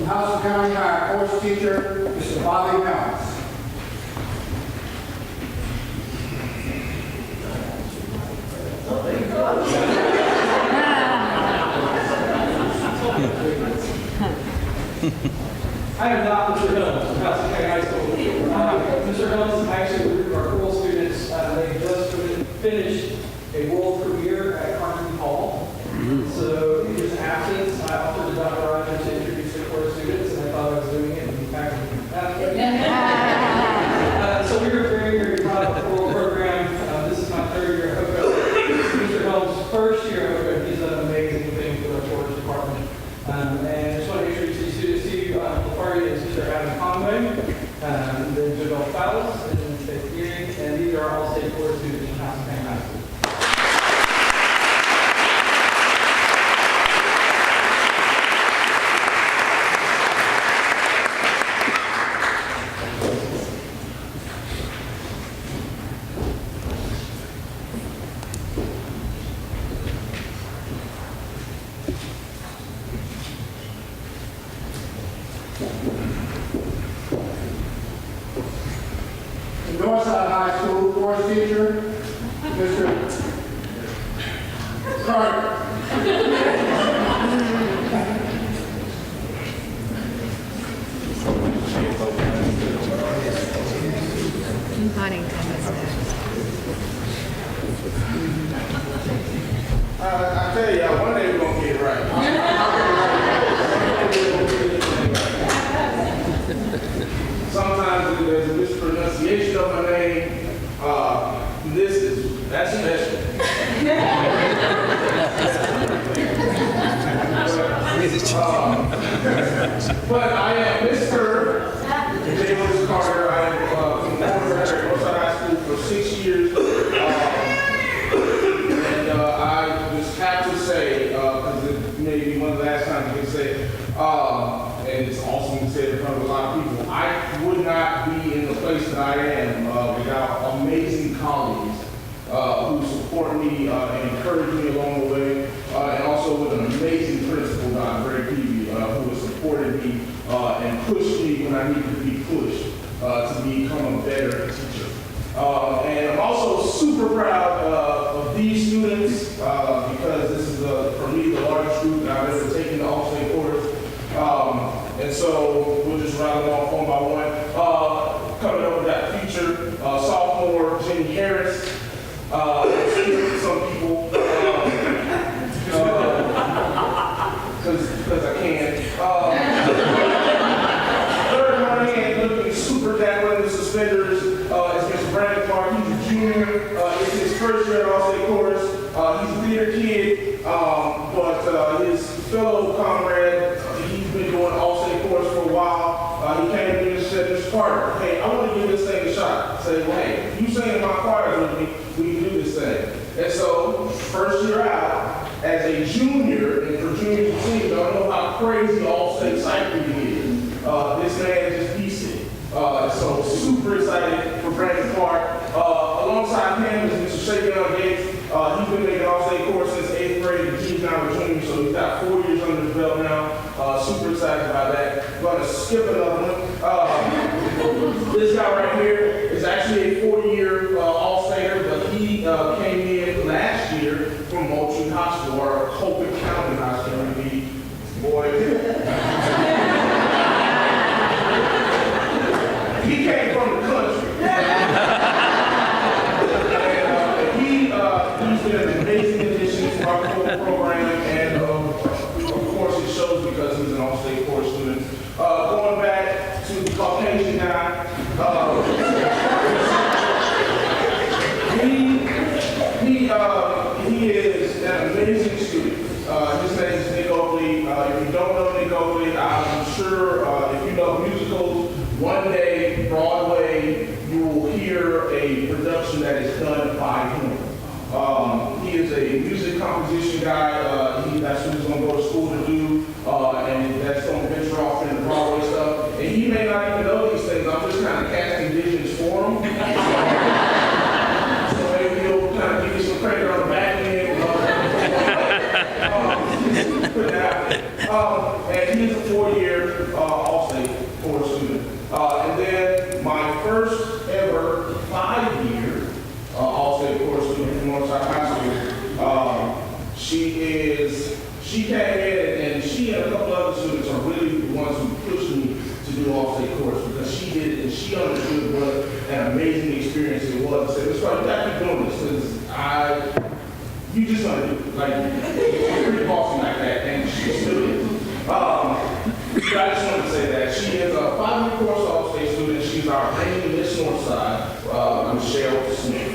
From Houston County High, course teacher, Mr. Bobby Mellis. I am not Mr. Helms from Houston County High School. Mr. Helms is actually a group of our choral students. They just finished a world premiere at Carnegie Hall. So in his absence, I offered to Dr. Rogers to introduce the chorus students, and I thought I was doing it in fact. So we were very, very proud of the choral program. This is my 3rd year at HOCO. Mr. Helms' first year at HOCO. He's done amazing things with our chorus department. And I just want to introduce these students to you. The party is Mr. Adam Conway, then Jabel Fowles, and Faith Geary, and these are all state chorus students from Houston County High School. From Northside High School, course teacher, Mr. Carter. I tell you, one day we're gonna get it right. Sometimes there's a mispronunciation of my name. That's special. But I am Mr. James Carter. I am from Northside High School for 6 years. I just have to say, because it may be one of the last times I can say it, and it's awesome to say it in front of a lot of people, I would not be in the place that I am without amazing colleagues who support me and encourage me along the way, and also with an amazing principal, Dr. Greg Peavy, who has supported me and pushed me when I needed to be pushed to become a better teacher. And I'm also super proud of these students because this is, for me, the largest group that I've ever taken to all-state chorus. And so we'll just run along one by one. Coming up with that feature, sophomore Jenny Harris. Some people, because I can. Third one, looking super presenters is Mr. Brandon Clark. He's a junior. It's his first year at All-State Chorus. He's a theater kid, but his fellow comrade, he's been doing All-State Chorus for a while. He came to me and said, Mr. Carter, hey, I want to give this thing a shot. I said, well, hey, you sing in my choir with me, we can do this thing. And so, first year out, as a junior, and for juniors and seniors, I don't know how crazy All-State cycling is. This man just beats it. So super excited for Brandon Clark. Alongside him is Mr. Shakedown Gates. He's been making All-State Chorus since 8th grade, and he's now a junior, so he's got 4 years under his belt now. Super excited about that. I'm going to skip another one. This guy right here is actually a 4-year All-Stater, but he came in last year from Moultrie Hospital, or Hope County Hospital, boy. He came from the country. And he's been an amazing addition to our core program, and of course it shows because he's an All-State Chorus student. Going back to the Caucasian guy, he is an amazing student. His name is Nick Oakley. If you don't know Nick Oakley, I'm sure if you know musicals, one day, Broadway, you will hear a production that is done by him. He is a music composition guy. That's what he's going to go to school to do, and that's going to venture off into Broadway stuff. And he may not even know these things. I'm just kind of casting visions for him. So maybe he'll kind of give you some credit on the back end. Put that out there. And he's a 4-year All-State Chorus student. And then my first ever 5-year All-State Chorus student from Northside High School. She came in, and she and a couple other students are really the ones who pushed me to do All-State Chorus, because she did it and she understood what an amazing experience it was. I said, Mr. Carter, you got to keep doing this, because you just want to do it. Like, you're pretty bossy like that, and she still is. But I just wanted to say that she is a 5-year course All-State student. She's our reigning Miss Northside, Michelle Smith.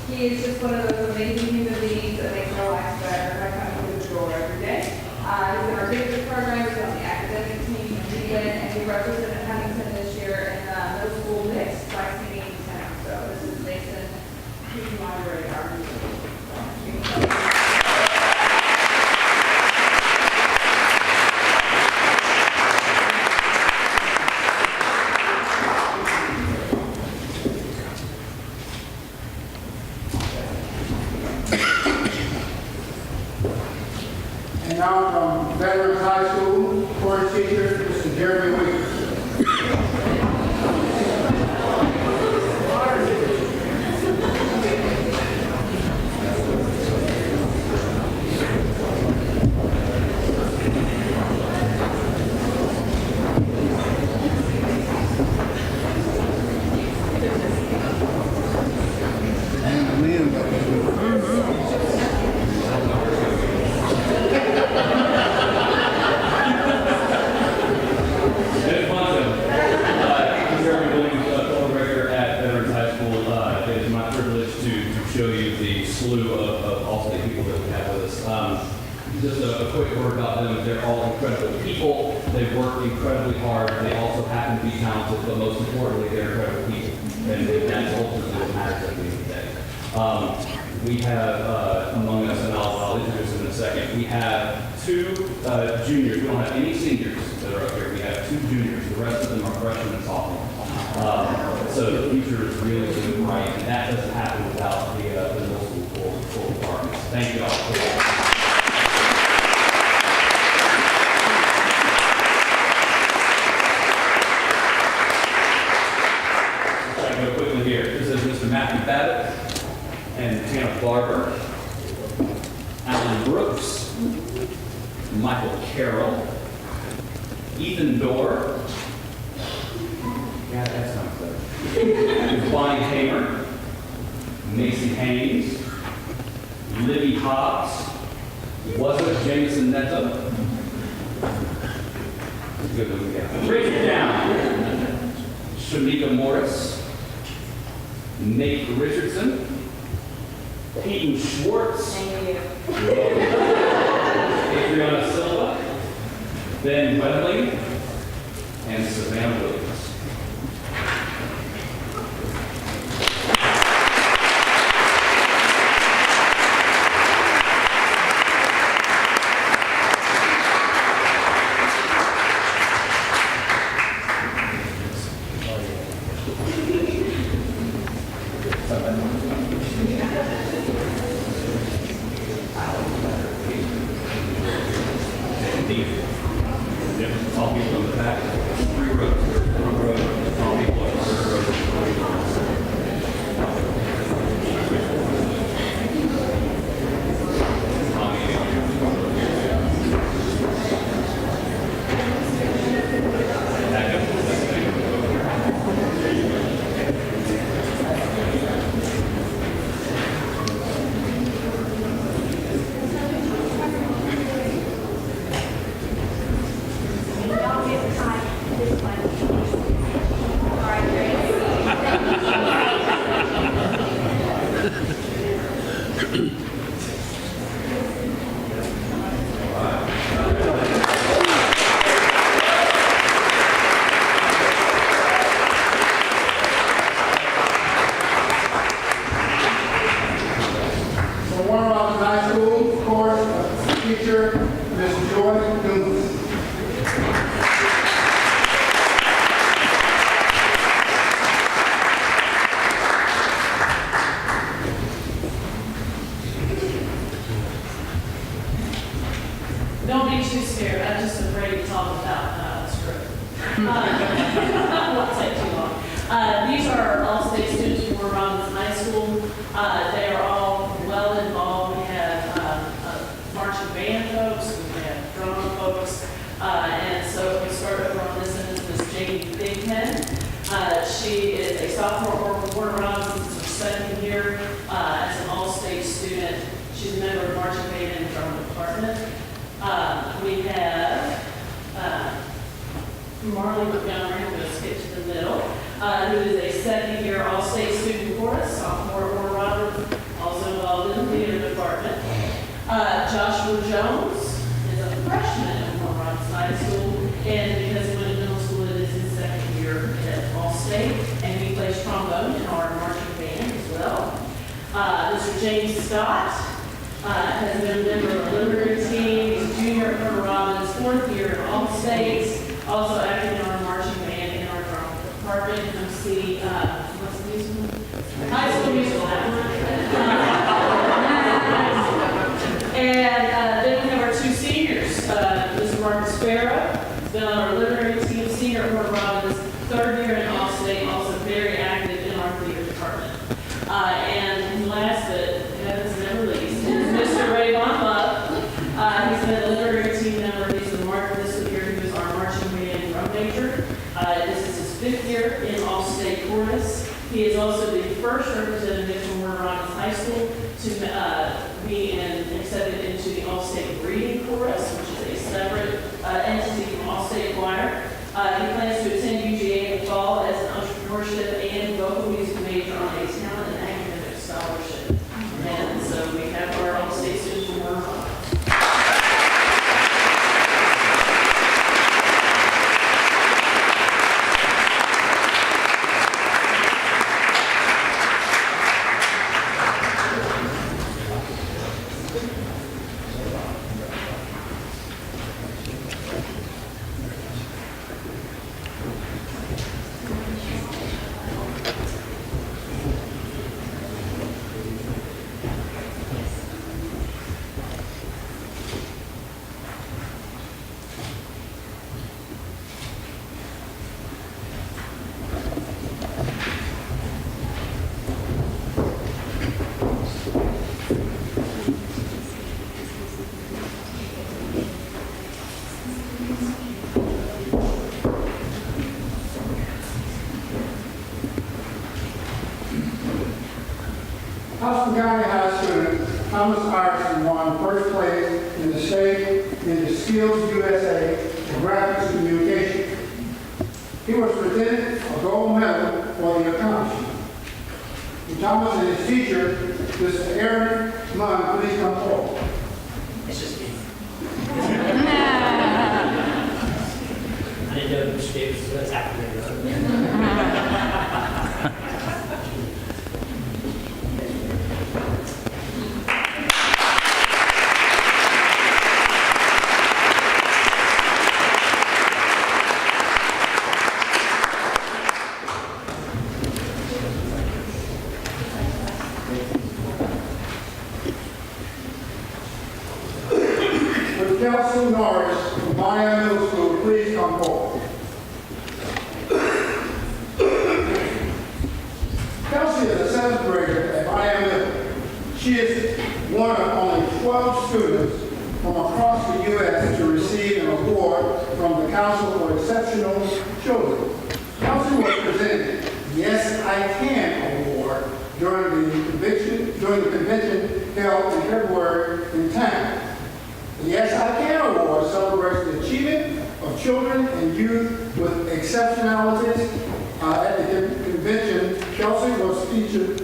He's just one of those amazing human beings that makes our lives better. I come through the door every day. He's in our business program, he's on the academic team in England, and he represented Huntington this year in middle school mixed by singing in town. So this is Mason. He's my radar. And now from Veterans High School, chorus teacher, Mr. Jeremy Wiggins. And the men it's my privilege to show you the slew of All-State people that we have with us. Just a quick word about them. They're all incredible people. They've worked incredibly hard. They also happen to be talented, but most importantly, they're incredible people. And that's ultimately what matters at the end of the day. We have among us, and I'll introduce them in a second, we have two juniors. We don't have any seniors that are up here. We have two juniors. The rest of them are freshmen and sophomores. So the future is really, really bright, and that doesn't happen without the middle school full departments. Thank you all. Here. This is Mr. Matthew Babbitt and Hannah Barber, Alan Brooks, Michael Carroll, Ethan Dorr, yeah, that sounds better, Bonnie Hamer, Macy Haynes, Libby Hobbs, Wazza Jameson Neto, good one again, Richard Down, Shamika Morris, Nate Richardson, Peyton Schwartz, Adriana Silva, Ben Wedley, and Savannah Williams. All people in the back, 3 rows, front row, all people in the third row. Don't be too scared. I'm just afraid to talk about script. I won't take too long. These are all-state students from Warner Robins High School. They are all well involved. We have marching band folks, we have drama folks, and so we start over on this end with Miss Jamie Bighead. She is a sophomore at Warner Robins. This is her second year as an all-state student. She's a member of marching band and drama department. We have Marley Montgomery, I'm going to skip to the middle, who is a second-year all-state student chorus, sophomore at Warner Robins, also involved in the theater department. Joshua Jones is a freshman at Warner Robins High School, and because he went to middle school, it is his second year at all-state, and he plays trombone in our marching band as well. Mr. James Scott has been a member of the literary team. He's a junior at Warner Robins, 4th year at all states, also active in our marching band in our drama department. Come see, what's the musical? High School Musical. And then we have our 2 seniors. Mr. Marcus Farah has been on our literary team, senior at Warner Robins, 3rd year in all state, also very active in our theater department. And last but never least, Mr. Ray Von Love. He's been a literary team member. He's the this year he was our marching band drum major. This is his 5th year in all-state chorus. He is also the first representative from Warner Robins High School to be accepted into the all-state reading chorus, which is a separate entity from all-state choir. He plans to attend UGA in the fall as an entrepreneurship and vocal music major on a talent and Houston County High student Thomas Iverson won first place in the state in the Skills USA for graphics communication. He was presented a gold medal for the accomplishment. Thomas and his teacher, Mr. Aaron Munn, please come forward. It's just me. I didn't know which day was happening. Would Kelsey Norris from Maya Middle School please come forward? Kelsey is a seventh grader at Maya Middle. She is one of only 12 students from across the U.S. to receive an award from the Council for Exceptional Children. Kelsey was presented the Yes I Can Award during the convention held in February in town. The Yes I Can Award celebrates the achievement of children and youth with exceptionalities. At the convention, Kelsey was featured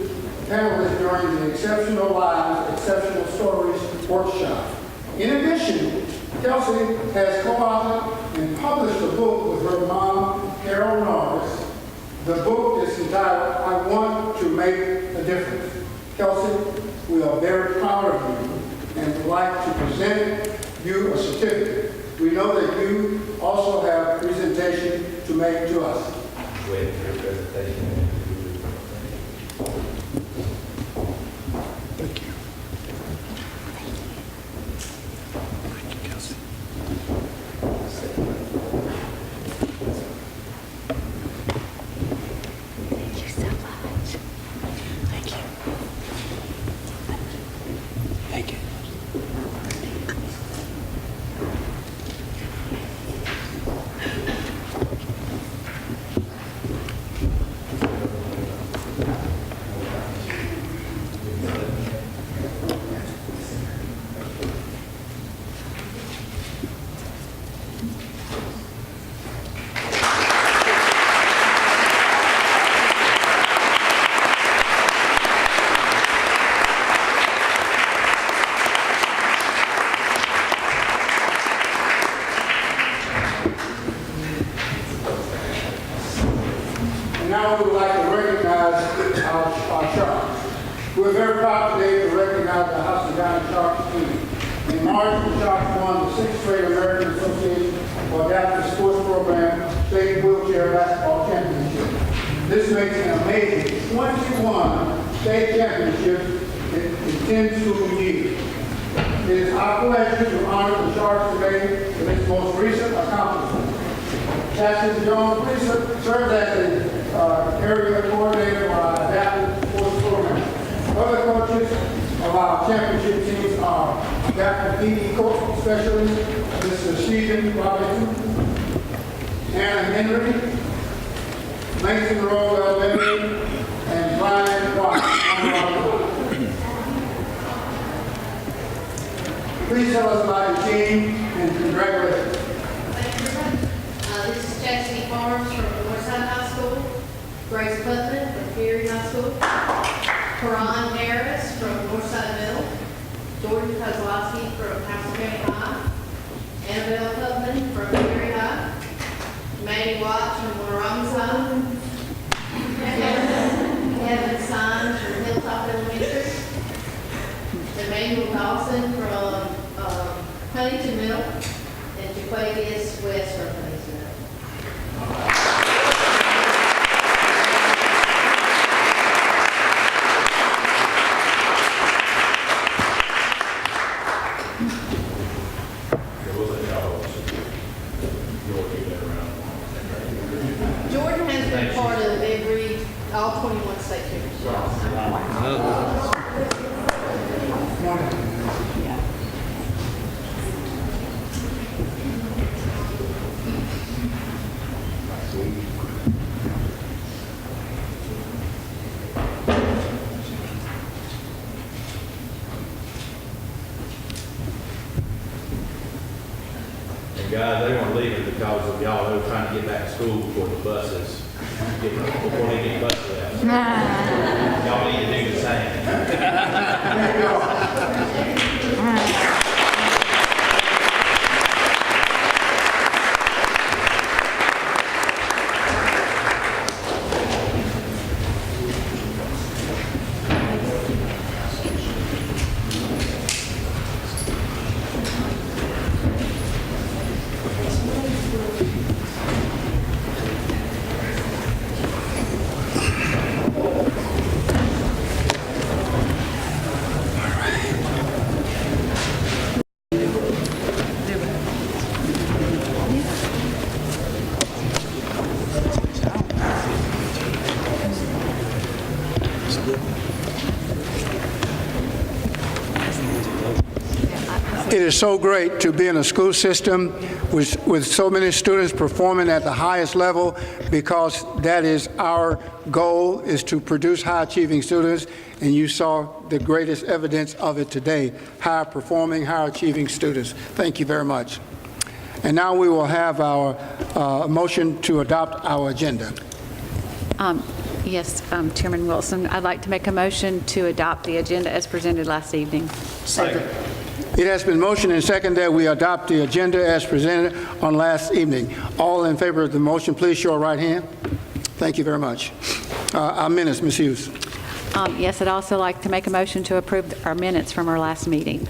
panelist during the Exceptional Lives, Exceptional Stories workshop. In addition, Kelsey has co-authored and published a book with her mom, Carol Norris. The book is entitled, I Want to Make a Difference. Kelsey, we are very proud of you and would like to present you a certificate. We know that you also have a presentation to make to us. Wait for your presentation. Thank you. And now we would like to recognize our Sharks. We're very proud today to recognize the Houston County Sharks team. In March, the Sharks won the 6th Grade American Association for Adaptive Sports Program State Wheelchair Basketball Championship. This makes an amazing 21 state championships in 10 school years. It is our pleasure to honor the Sharks today for this most recent accomplishment. Captain Jones, please serve as the area coordinator for our adaptive sports program. Other coaches of our championship teams are adaptive PE coach specialist, Mr. Stephen Robinson, Anna Henry, Mason Rowe Elementary, and Brian Watt. Please tell us about your team and congratulations. This is Chastity Farms from Northside High School, Grace Putman from Peary High School, Karan Harris from Northside Middle, Jordan Kozlowski from Houston County High, Annabelle Putman from Peary High, Maddie Watts from Monroe High, Kevin Sines from Hilltop Elementary, Emmanuel Dawson from Huntington Middle, and Jaquavius West from Huntington Middle. Jordan has been part of all 21 state championships. Guys, they weren't leaving because of y'all. They were trying to get back to school before the buses, before they get busted out. Y'all need to do the same. It is so great to be in a school system with so many students performing at the highest level, because that is our goal, is to produce high-achieving students, and you saw the greatest evidence of it today, high-performing, high-achieving students. Thank you very much. And now we will have our motion to adopt our agenda. Yes, Chairman Wilson, I'd like to make a motion to adopt the agenda as presented last evening. Second. It has been motioned and seconded that we adopt the agenda as presented on last evening. All in favor of the motion, please show your right hand. Thank you very much. Our minutes, Ms. Hughes. Yes, I'd also like to make a motion to approve our minutes from our last meeting.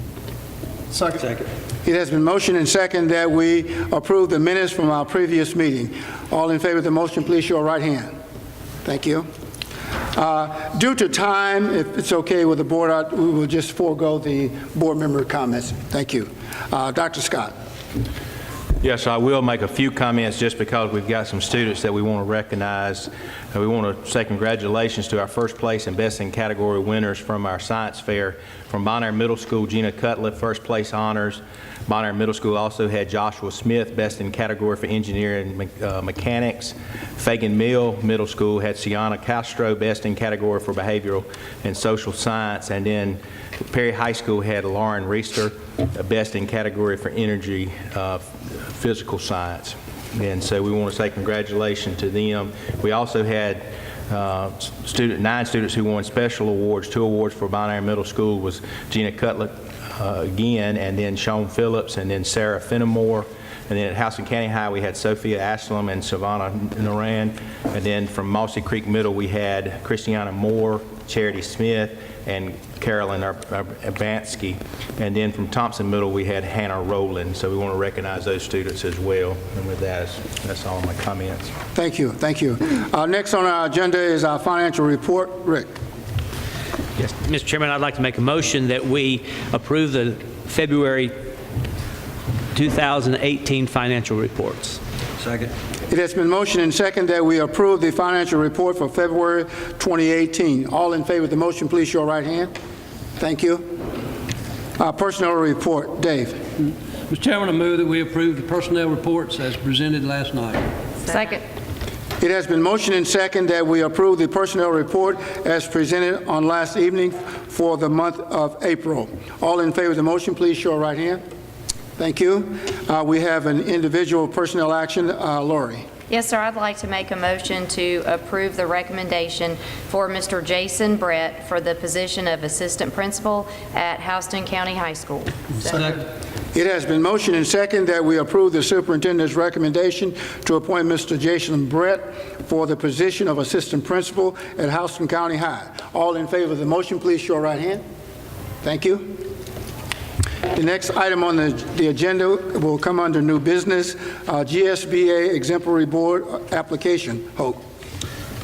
Second. It has been motioned and seconded that we approve the minutes from our previous meeting. All in favor of the motion, please show your right hand. Thank you. Due to time, if it's okay with the board, we will just forego the board member comments. Thank you. Dr. Scott. Yes, I will make a few comments just because we've got some students that we want to recognize. We want to say congratulations to our first place and best in category winners from our science fair. From Bonaire Middle School, Gina Cutler, first place honors. Bonaire Middle School also had Joshua Smith, best in category for engineering and mechanics. Fagan Mill Middle School had Sienna Castro, best in category for behavioral and social science. And then Perry High School had Lauren Reister, best in category for energy, physical science. And so we want to say congratulations to them. We also had 9 students who won special awards. 2 awards for Bonaire Middle School was Gina Cutler again, and then Sean Phillips, and then Sarah Fenimore. And then at Houston County High, we had Sophia Ashlam and Savannah Naran. And then from Mossy Creek Middle, we had Christiana Moore, Charity Smith, and Carolyn Urbanski. And then from Thompson Middle, we had Hannah Rowland. So we want to recognize those students as well. And with that, that's all my comments. Thank you. Thank you. Next on our agenda is our financial report. Rick. Yes, Mr. Chairman, I'd like to make a motion that we approve the February 2018 financial reports. Second. It has been motioned and seconded that we approve the financial report for February 2018. All in favor of the motion, please show your right hand. Thank you. Personnel report. Dave. Mr. Chairman, I move that we approve the personnel reports as presented last night. Second. It has been motioned and seconded that we approve the personnel report as presented on last evening for the month of April. All in favor of the motion, please show your right hand. Thank you. We have an individual personnel action. Lori. Yes, sir. I'd like to make a motion to approve the recommendation for Mr. Jason Brett for the position of Assistant Principal at Houston County High School. Second. It has been motioned and seconded that we approve the superintendent's recommendation to appoint Mr. Jason Brett for the position of Assistant Principal at Houston County High. All in favor of the motion, please show your right hand. Thank you. The next item on the agenda will come under new business, GSBA Exemplary Board application. Hope.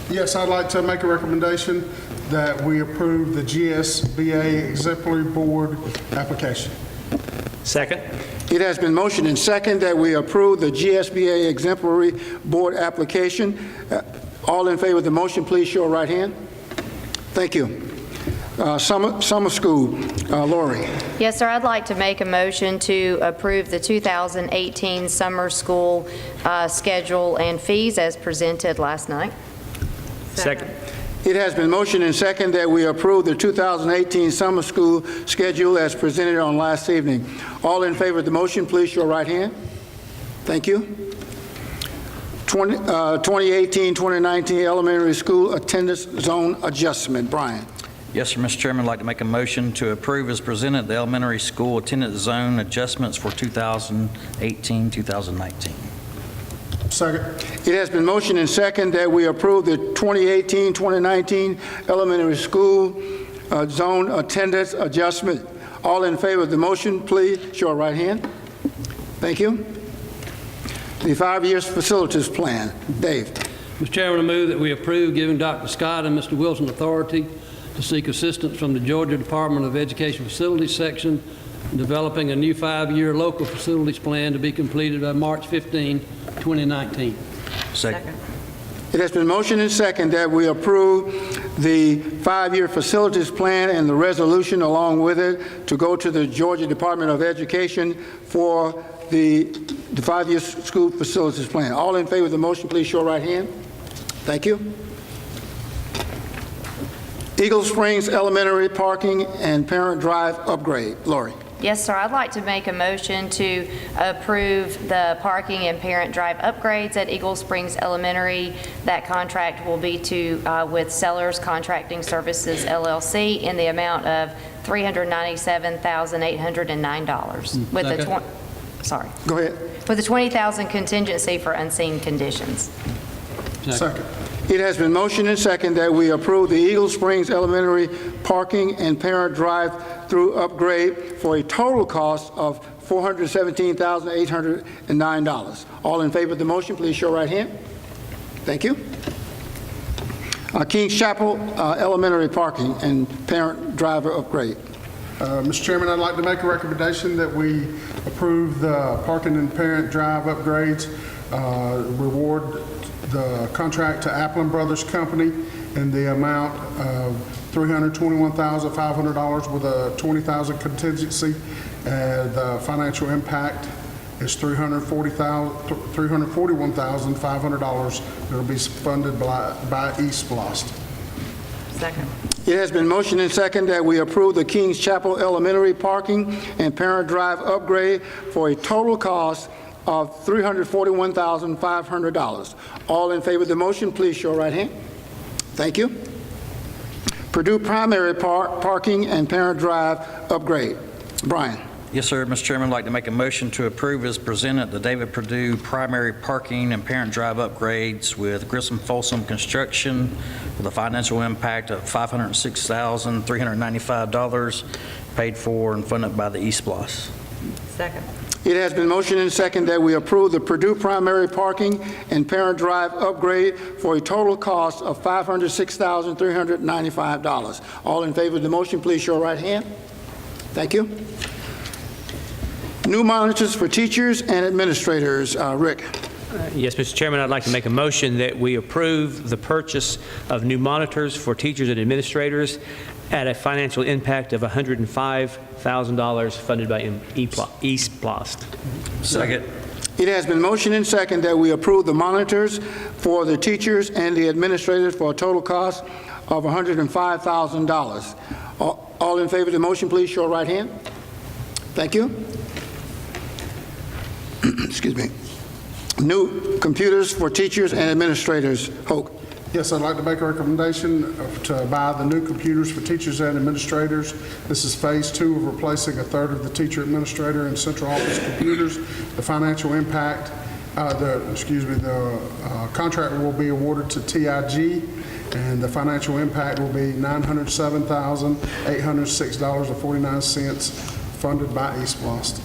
Yes, I'd like to make a recommendation that we approve the GSBA Exemplary Board application. Second. It has been motioned and seconded that we approve the GSBA Exemplary Board application. All in favor of the motion, please show your right hand. Thank you. Summer school. Lori. Yes, sir. I'd like to make a motion to approve the 2018 summer school schedule and fees as presented last night. Second. It has been motioned and seconded that we approve the 2018 summer school schedule as presented on last evening. All in favor of the motion, please show your right hand. Thank you. 2018-2019 elementary school attendance zone adjustment. Brian. Yes, sir, Mr. Chairman, I'd like to make a motion to approve as presented the elementary school attendance zone adjustments for 2018-2019. Second. It has been motioned and second that we approve the 2018-2019 elementary school zone attendance adjustment. All in favor of the motion, please show a right hand. Thank you. The 5-year facilities plan. Dave. Mr. Chairman, I move that we approve giving Dr. Scott and Mr. Wilson authority to seek assistance from the Georgia Department of Education Facilities Section in developing a new 5-year local facilities plan to be completed by March 15, 2019. Second. It has been motioned and second that we approve the 5-year facilities plan and the resolution along with it to go to the Georgia Department of Education for the 5-year school facilities plan. All in favor of the motion, please show right hand. Thank you. Eagle Springs Elementary Parking and Parent Drive Upgrade. Lori. Yes, sir. I'd like to make a motion to approve the parking and parent drive upgrades at Eagle Springs Elementary. That contract will be with Sellers Contracting Services, LLC, in the amount of $397,809 with the Go ahead. with the $20,000 contingency for unseen conditions. Second. It has been motioned and second that we approve the Eagle Springs Elementary Parking and Parent Drive-Through upgrade for a total cost of $417,809. All in favor of the motion, please show right hand. Thank you. Kings Chapel Elementary Parking and Parent Driver upgrade. Mr. Chairman, I'd like to make a recommendation that we approve the parking and parent drive upgrades, reward the contract to Applin Brothers Company in the amount of $321,500 with a $20,000 contingency. The financial impact is $341,500 that will be funded by East Blast. Second. It has been motioned and second that we approve the Kings Chapel Elementary Parking and Parent Drive upgrade for a total cost of $341,500. All in favor of the motion, please show right hand. Thank you. Purdue Primary Parking and Parent Drive upgrade. Brian. Yes, sir, Mr. Chairman, I'd like to make a motion to approve as presented the David Purdue primary parking and parent drive upgrades with Grissom Folsom Construction with a financial impact of $506,395 paid for and funded by the East Blast. Second. It has been motioned and second that we approve the Purdue Primary Parking and Parent Drive upgrade for a total cost of $506,395. All in favor of the motion, please show right hand. Thank you. New monitors for teachers and administrators. Rick. Yes, Mr. Chairman, I'd like to make a motion that we approve the purchase of new monitors for teachers and administrators at a financial impact of $105,000 funded by East Blast. Second. It has been motioned and second that we approve the monitors for the teachers and the administrators for a total cost of $105,000. All in favor of the motion, please show right hand. Thank you. Excuse me. New computers for teachers and administrators. Hoke. Yes, I'd like to make a recommendation to buy the new computers for teachers and administrators. This is phase 2 of replacing a third of the teacher administrator and central office computers. The financial impact, the contract will be awarded to TIG, and the financial impact will be $907,806.49 funded by East Blast.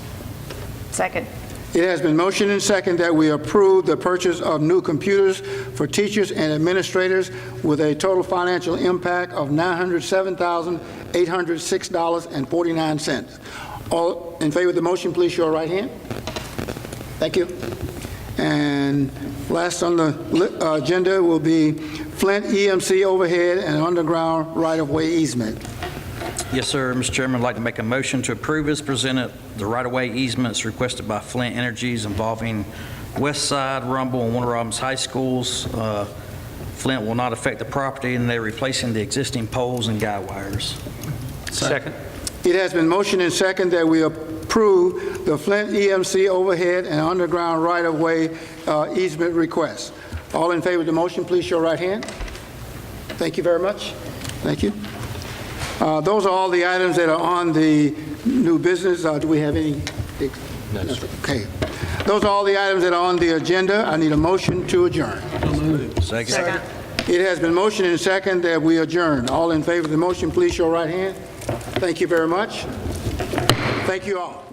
Second. It has been motioned and second that we approve the purchase of new computers for teachers and administrators with a total financial impact of $907,806.49. All in favor of the motion, please show your right hand. Thank you. And last on the agenda will be Flint EMC overhead and underground right-of-way easement. Yes, sir, Mr. Chairman, I'd like to make a motion to approve as presented the right-of-way easements requested by Flint Energies involving West Side, Rumble, and Warner Robins High Schools. Flint will not affect the property, and they're replacing the existing poles and guy wires. Second. It has been motioned and second that we approve the Flint EMC overhead and underground right-of-way easement request. All in favor of the motion, please show right hand. Thank you very much. Thank you. Those are all the items that are on the new business. Do we have any? No, sir. Okay. Those are all the items that are on the agenda. I need a motion to adjourn. Second. It has been motioned and second that we adjourn. All in favor of the motion, please show right hand. Thank you very much. Thank you all.